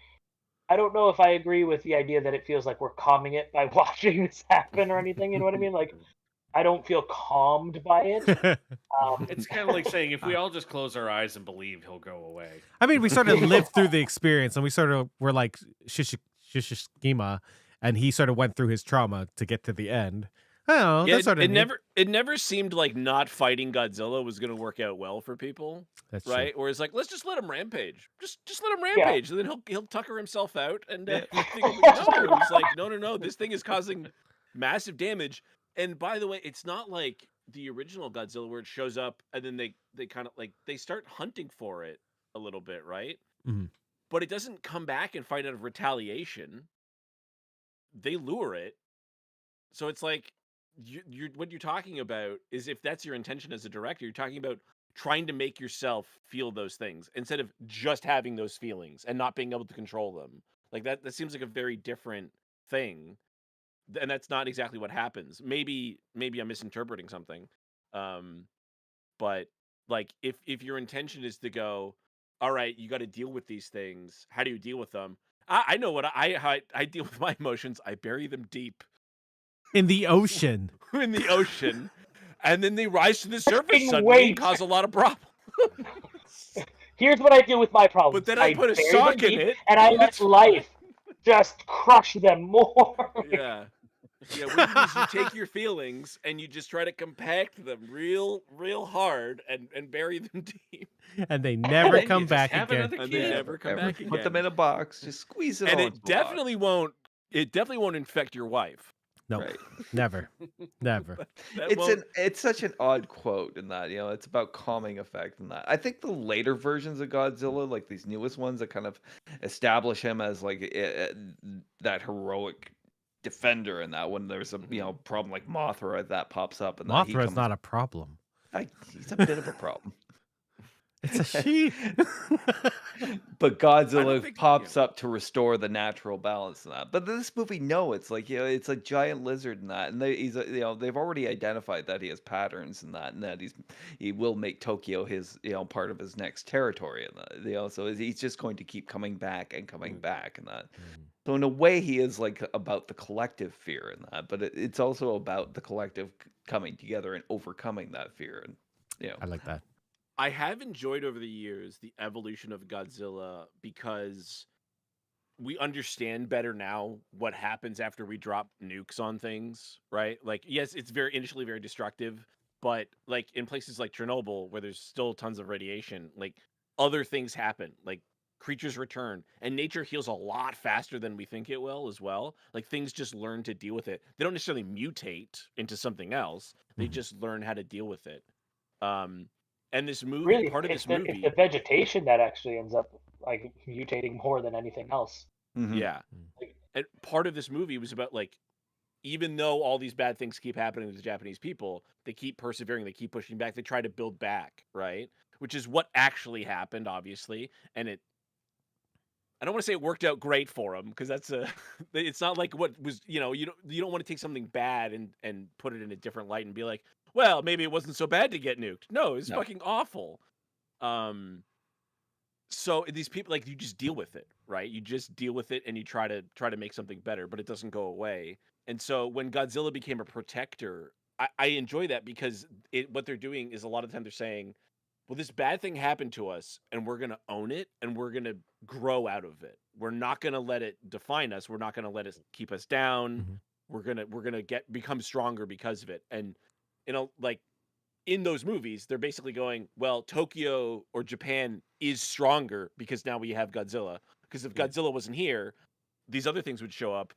I don't know if I agree with the idea that it feels like we're calming it by watching this happen or anything. You know what I mean? Like, I don't feel calmed by it. It's kind of like saying if we all just close our eyes and believe, he'll go away. I mean, we sort of lived through the experience and we sort of were like Shishikima, and he sort of went through his trauma to get to the end. I don't know. Yeah, That's sort of it never seemed like not fighting Godzilla was going to work out well for people, That's right? Or it's like, let's just let him rampage. Just let him rampage, and then he'll tucker himself out, and everything will be no. He's like, no, this thing is causing massive damage. And by the way, it's not like the original Godzilla where it shows up and then they kind of like they start hunting for it a little bit, right? Mhm. But it doesn't come back and fight out of retaliation. They lure it, so it's like you're what you're talking about is if that's your intention as a director, you're talking about trying to make yourself feel those things instead of just having those feelings and not being able to control them. Like that seems like a very different thing. And that's not exactly what happens. Maybe I'm misinterpreting something. But like if your intention is to go, all right, you got to deal with these things. How do you deal with them? I know how I deal with my emotions. I bury them deep in the ocean. in the ocean, and then they rise to the surface Fucking suddenly and wait. cause a lot of problems. Here's what I do with my problems. But then I put a bury sock them in deep, it, and I and let it's life just crush them more. Yeah. Yeah, what you do is you take your feelings and you just try to compact them real hard and bury them deep. And they never then you come just back have again. another And they kid. never come back again. Put them in a box. Just squeeze it And all it into a box. definitely won't infect your wife. No, Right. never. Never. It's such an odd quote in that, it's about calming effect in that. I think the later versions of Godzilla, like these newest ones that kind of establish him as like that heroic defender, and that when there's a problem like Mothra that pops up, and Mothra is not a problem. he's a bit of a problem. It's a she. But I don't Godzilla think- pops up to restore the natural balance in that. But this movie, no, it's like it's a giant lizard in that, and they've already identified that he has patterns in that, and that he will make Tokyo his part of his next territory, and that so he's just going to keep coming back and coming back, and that. So in a way, he is like about the collective fear in that, but it's also about the collective coming together and overcoming that fear, and I like that. I have enjoyed over the years the evolution of Godzilla because we understand better now what happens after we drop nukes on things, right? Like, yes, it's initially very destructive, but like in places like Chernobyl, where there's still tons of radiation, like other things happen, like creatures return, and nature heals a lot faster than we think it will as well. Like things just learn to deal with it. They don't necessarily mutate into something else. They just learn how to deal with it. And this movie, Really, part of it's this movie, it's the vegetation that actually ends up like mutating more than anything else. yeah. Like- And part of this movie was about like, even though all these bad things keep happening to the Japanese people, they keep persevering, they keep pushing back, they try to build back, right? Which is what actually happened, obviously. And I don't want to say it worked out great for them, because it's not like what was, you don't want to take something bad and put it in a different light and be like, well, maybe it wasn't so bad to get nuked. No, it's fucking awful. So these people, like, you just deal with it, right? You just deal with it and you try to make something better, but it doesn't go away. And so when Godzilla became a protector, I enjoy that, because what they're doing is a lot of the time they're saying, well, this bad thing happened to us and we're going to own it and we're going to grow out of it. We're not going to let it define us. We're not going to let it keep us down. We're going to become stronger because of it. And like in those movies, they're basically going, well, Tokyo or Japan is stronger because now we have Godzilla. Because if Godzilla wasn't here, these other things would show up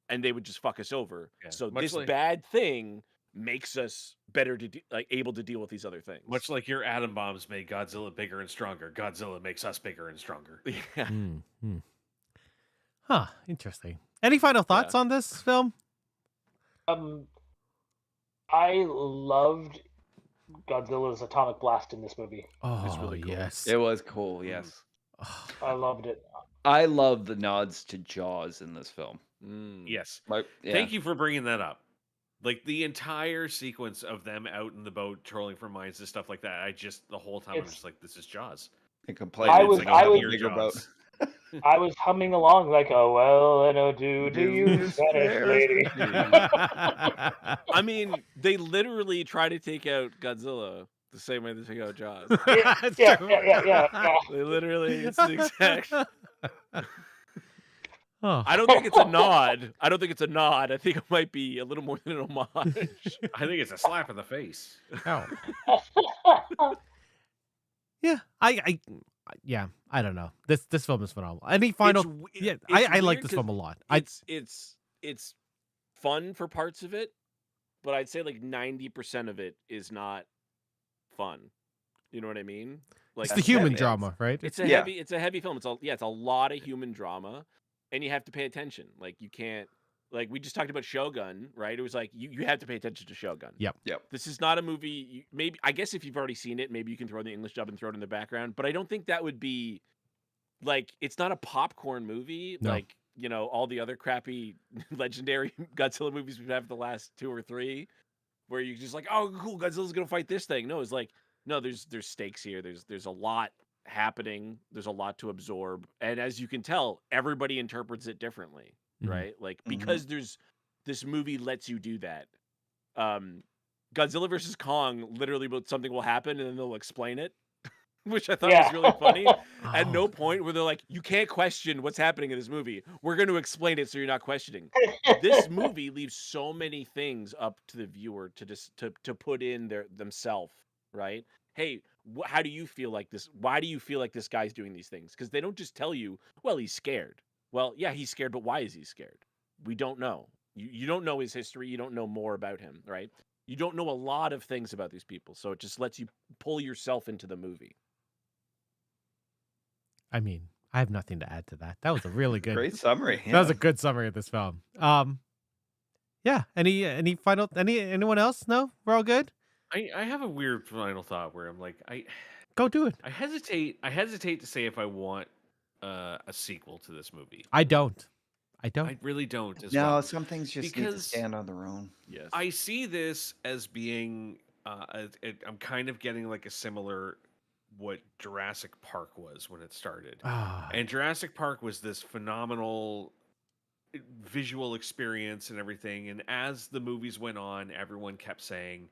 and they would just fuck us over. Yeah. So Much this like- bad thing makes us better to able to deal with these other things. Much like your atom bombs made Godzilla bigger and stronger, Godzilla makes us bigger and stronger. Yeah. Huh. Interesting. Any final thoughts on this film? I loved Godzilla's atomic blast in this movie. Oh, It's really cool. yes. It was cool, yes. I loved it. I love the nods to Jaws in this film. Yes. Like, Thank you for bringing that up. Like the entire sequence of them out in the boat trolling for mines and stuff like that. The whole time I'm just like, this is Jaws. I I was bigger boat. I was humming along like, oh well, I know do you Spanish lady. I mean, they literally try to take out Godzilla the same way they take out Jaws. Yeah. They literally, it's the exact. Oh. I don't think it's a nod. I think it might be a little more than an homage. I think it's a slap in the face. Oh. Yeah, I don't know. This film is phenomenal. Any final? I like this film a lot. It's fun for parts of it, but I'd say like 90% of it is not fun. You know what I mean? Like it's the human drama, right? It's a heavy film. It's a lot of human drama, and you have to pay attention. Like you can't. Like we just talked about Shogun, right? It was like you have to pay attention to Shogun. Yep. This is not a movie. Maybe I guess if you've already seen it, maybe you can throw the English dub and throw it in the background. But I don't think that would be like it's not a popcorn movie like all the other crappy legendary Godzilla movies we've had for the last 2 or 3, where you're just like, oh cool, Godzilla's gonna fight this thing. No, it's like no, there's stakes here. There's a lot happening. There's a lot to absorb, and as you can tell, everybody interprets it differently. Right? Like because this movie lets you do that. Godzilla versus Kong, literally something will happen and then they'll explain it, which I thought was really funny. At no point where they're like, you can't question what's happening in this movie. We're going to explain it so you're not questioning. This movie leaves so many things up to the viewer to put in themselves, right? Hey, how do you feel like this? Why do you feel like this guy's doing these things? Because they don't just tell you, well, he's scared. Well, yeah, he's scared, but why is he scared? We don't know. You don't know his history. You don't know more about him, right? You don't know a lot of things about these people, so it just lets you pull yourself into the movie. I mean, I have nothing to add to that. That was a really good, great summary. That was a good summary of this film. Yeah. Any final? Anyone else? No, we're all good. I have a weird final thought where I'm like, go do it. I hesitate to say if I want a sequel to this movie. I don't. I really don't. Some things just need to stand on their own. Yes. I see this as being. I'm kind of getting like a similar what Jurassic Park was when it started, and Jurassic Park was this phenomenal visual experience and everything. And as the movies went on, everyone kept saying,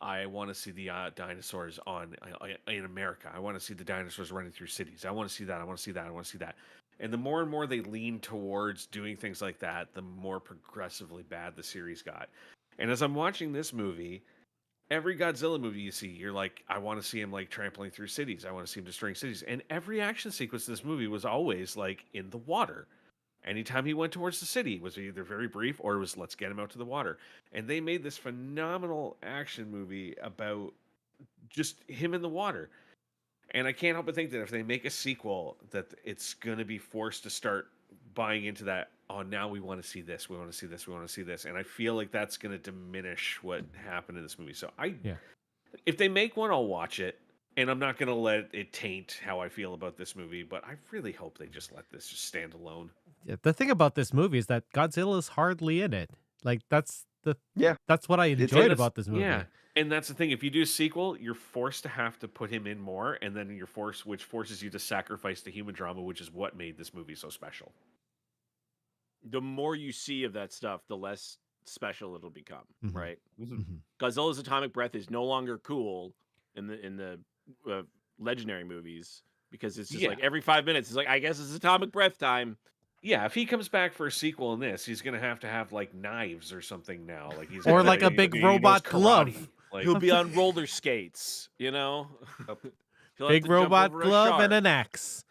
I want to see the dinosaurs in America. I want to see the dinosaurs running through cities. I want to see that. I want to see that. I want to see that. And the more and more they leaned towards doing things like that, the more progressively bad the series got. And as I'm watching this movie, every Godzilla movie you see, you're like, I want to see him like trampling through cities. I want to see him destroying cities. And every action sequence in this movie was always like in the water. Anytime he went towards the city, it was either very brief or it was let's get him out to the water. And they made this phenomenal action movie about just him in the water. And I can't help but think that if they make a sequel, that it's going to be forced to start buying into that. Oh, now we want to see this. We want to see this. We want to see this. And I feel like that's going to diminish what happened in this movie. So if they make one, I'll watch it. And I'm not going to let it taint how I feel about this movie. But I really hope they just let this just stand alone. Yeah, the thing about this movie is that Godzilla's hardly in it. Like that's what I enjoyed about this movie. Yeah, and that's the thing. If you do a sequel, you're forced to have to put him in more, and then which forces you to sacrifice the human drama, which is what made this movie so special. The more you see of that stuff, the less special it'll become, right? Godzilla's atomic breath is no longer cool in the legendary movies because it's just like every 5 minutes, it's like, I guess it's atomic breath time. Yeah, if he comes back for a sequel in this, he's gonna have like knives or something now, like he's or like a big robot glove. Like, he'll be on roller skates, you know. Big robot glove and an axe.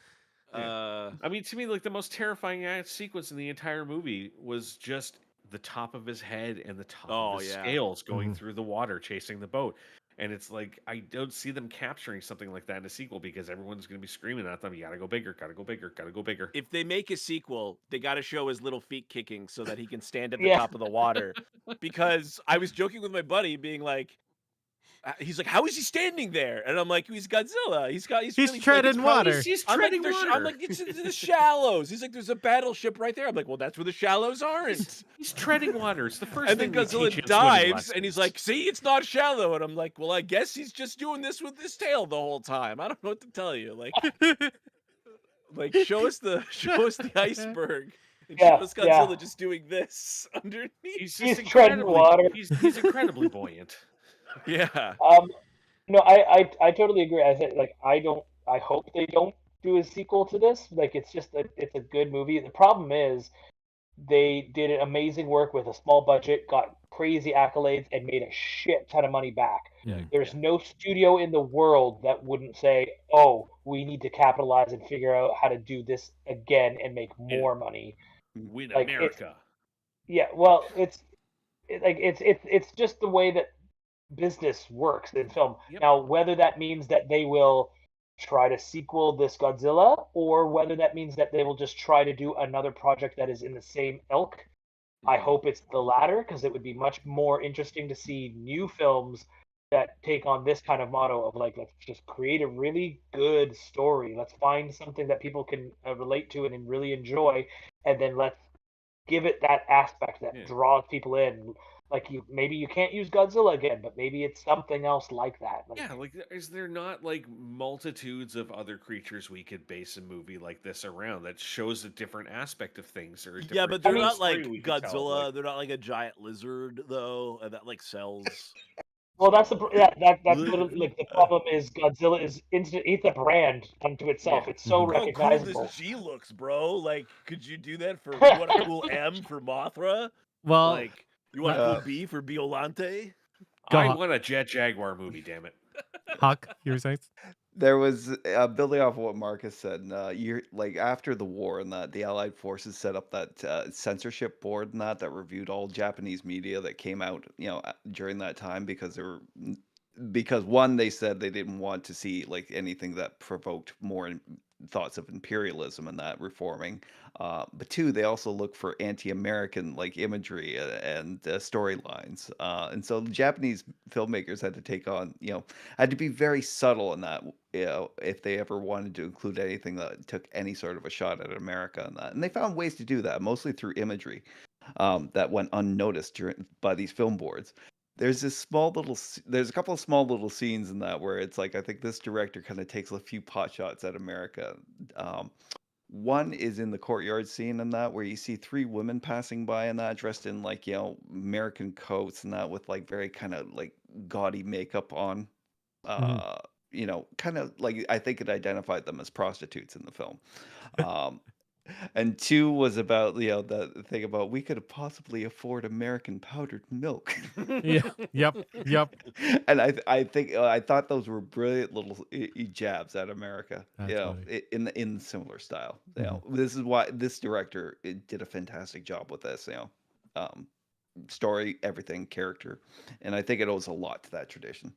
I mean, to me, like the most terrifying sequence in the entire movie was just the top of his head and the top Oh, of his yeah. scales going through the water chasing the boat. And it's like, I don't see them capturing something like that in a sequel because everyone's going to be screaming at them, you gotta go bigger, gotta go bigger, gotta go bigger. If they make a sequel, they got to show his little feet kicking so that he can stand at the Yeah. top of the water. Because I was joking with my buddy, being like, he's like, how is he standing there? And I'm like, he's Godzilla. He's really, like, treading it's probably- water. He's I'm like, treading water. I'm like, it's in the shallows. He's like, there's a battleship right there. I'm like, well, that's where the shallows aren't. He's treading water. It's the first And thing then they Godzilla teach in swimming dives, and he's lessons. like, see, it's not shallow. And I'm like, well, I guess he's just doing this with his tail the whole time. I don't know what to tell you. Like show us the iceberg. And show us Godzilla just doing this underneath. He's treading water. He's incredibly buoyant. Yeah. No, I totally agree. I think I hope they don't do a sequel to this. Like it's a good movie. The problem is they did amazing work with a small budget, got crazy accolades, and made a shit ton of money back. Yeah. There's no studio in the world that wouldn't say, "Oh, we need to capitalize and figure out how to do this again and make more money." Win Like, America. Yeah, well, it's just the way that business works in film. Yep. Now, whether that means that they will try to sequel this Godzilla, or whether that means that they will just try to do another project that is in the same ilk, I hope it's the latter, because it would be much more interesting to see new films that take on this kind of motto of like, let's just create a really good story. Let's find something that people can relate to and really enjoy, and then let's give it that aspect that draws people in. Like maybe you can't use Godzilla again, but maybe it's something else like that. Yeah, like is there not like multitudes of other creatures we could base a movie like this around that shows a different aspect of things or a Yeah, different but they're mean, not like story we could tell, Godzilla. like- They're not like a giant lizard though, that like sells. Well, that's literally, like the problem is Godzilla is instant. It's a brand unto itself. Yeah. It's so Look how cool recognizable. this G looks, bro. Like, could you do that for you want a cool M for Mothra? Well, Like, you want a cool B for Biolante? Go I on. want a Jet Jaguar movie, damn it. Huck, you were saying? There was building off of what Marcus said. Year like after the war, and that the Allied forces set up that censorship board and that reviewed all Japanese media that came out, during that time because because one, they said they didn't want to see like anything that provoked more thoughts of imperialism and that reforming. But two, they also look for anti-American like imagery and storylines. And so the Japanese filmmakers had to take on, had to be very subtle in that, if they ever wanted to include anything that took any sort of a shot at America and that. And they found ways to do that, mostly through imagery that went unnoticed by these film boards. There's a couple of small little scenes in that where it's like, I think this director kind of takes a few pot shots at America. One is in the courtyard scene in that where you see three women passing by and that dressed in like, American coats and that with like very kind of like gaudy makeup on. Kind of like, I think it identified them as prostitutes in the film. And two was about, the thing about we could possibly afford American powdered milk. Yeah. Yep. And I think I thought those were brilliant little jabs at America, That's funny. in similar style. This is why this director did a fantastic job with this. Story, everything, character, and I think it owes a lot to that tradition.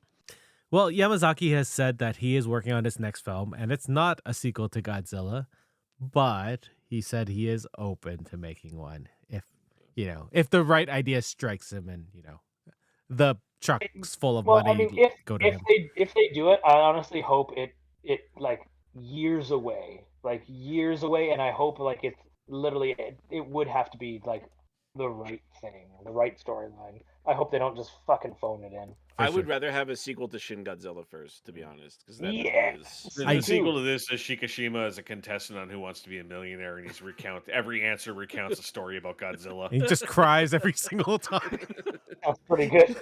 Well, Yamazaki has said that he is working on his next film, and it's not a sequel to Godzilla, but he said he is open to making one if the right idea strikes him and the truck's full of Well, money. I mean, go to if him. they do it, I honestly hope it like years away, and I hope like it's literally it would have to be like the right thing, the right storyline. I hope they don't just fucking phone it in. I would rather have a sequel to Shin Godzilla first, to be honest, because that Yes. is. The I sequel to this is Shikishima as a contestant on Who Wants to Be a Millionaire, and every answer recounts a story about Godzilla. He just cries every single time. That's pretty good.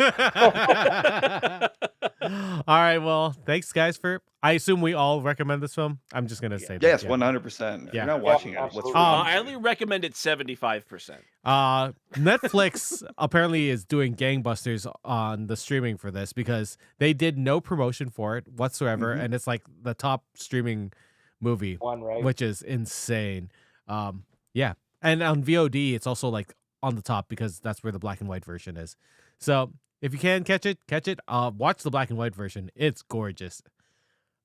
All right, well, thanks guys I assume we all recommend this film. I'm just gonna say that. Yes, yeah. 100%. If Yeah. you're not watching it, absolutely. what's wrong? I only recommend it 75%. Netflix apparently is doing gangbusters on the streaming for this because they did no promotion for it whatsoever, and it's like the top streaming movie, One, right? which is insane. Yeah, and on VOD, it's also like on the top because that's where the black and white version is. So if you can catch it, catch it. Watch the black and white version. It's gorgeous.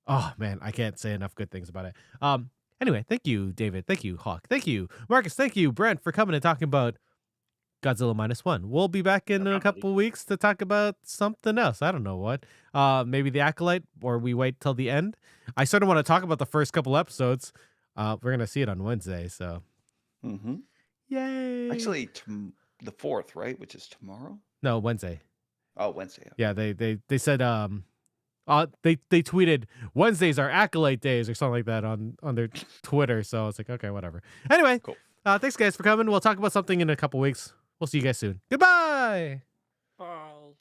Oh man, I can't say enough good things about it. Anyway, thank you, David. Thank you, Hawk. Thank you, Marcus. Thank you, Brent, for coming and talking about Godzilla Minus One. We'll be back in a couple weeks to talk about something else. I don't know what. Maybe the Acolyte, or we wait till the end. I sort of want to talk about the first couple episodes. We're gonna see it on Wednesday, so yay! Actually, the 4th, right? Which is tomorrow. No, Wednesday. Oh, Wednesday. Yeah, they said they tweeted Wednesdays are Acolyte days or something like that on their Twitter. So I was like, okay, whatever. Anyway, Cool. Thanks guys for coming. We'll talk about something in a couple weeks. We'll see you guys soon. Goodbye. Bye.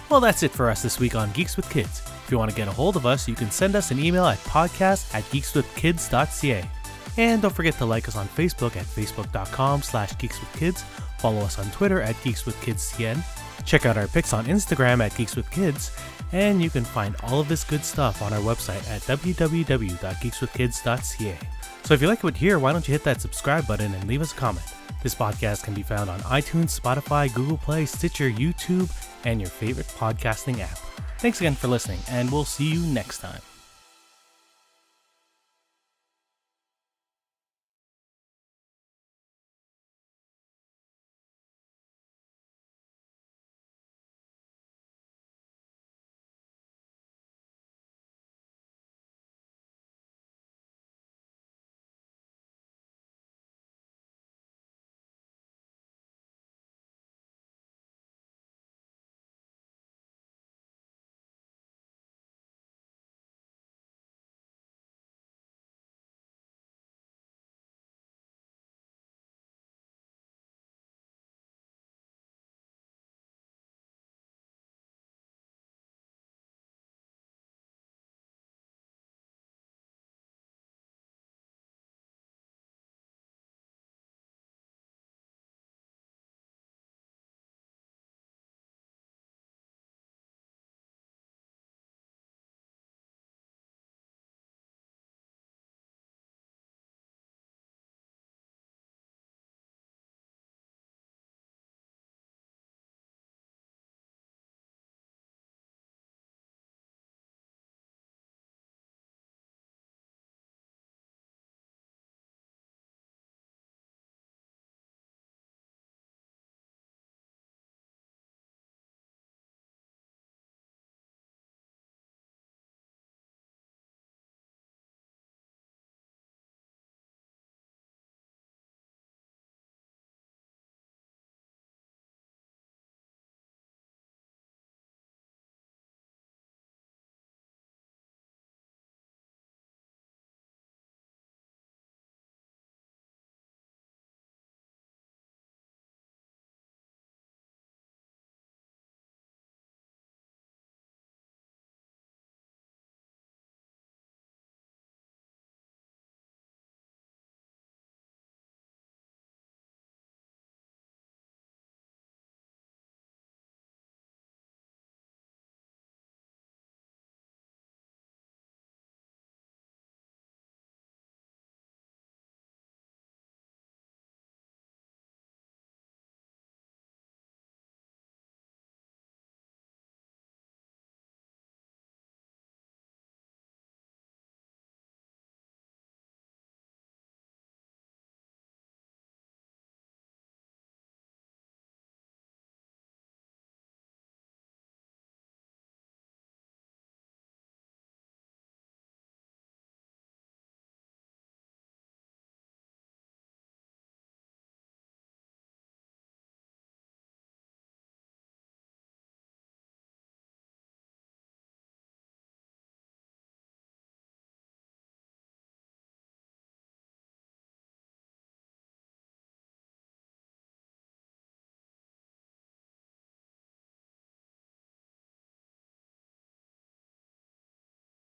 Well, that's it for us this week on Geeks with Kids. If you want to get a hold of us, you can send us an email at podcast@geekswithkids.ca. And don't forget to like us on Facebook at facebook.com/geekswithkids. Follow us on Twitter at geekswithkidscn. Check out our pics on Instagram at geekswithkids. And you can find all of this good stuff on our website at www.geekswithkids.ca. So if you like what you hear, why don't you hit that subscribe button and leave us a comment. This podcast can be found on iTunes, Spotify, Google Play, Stitcher, YouTube, and your favorite podcasting app. Thanks again for listening, and we'll see you next time.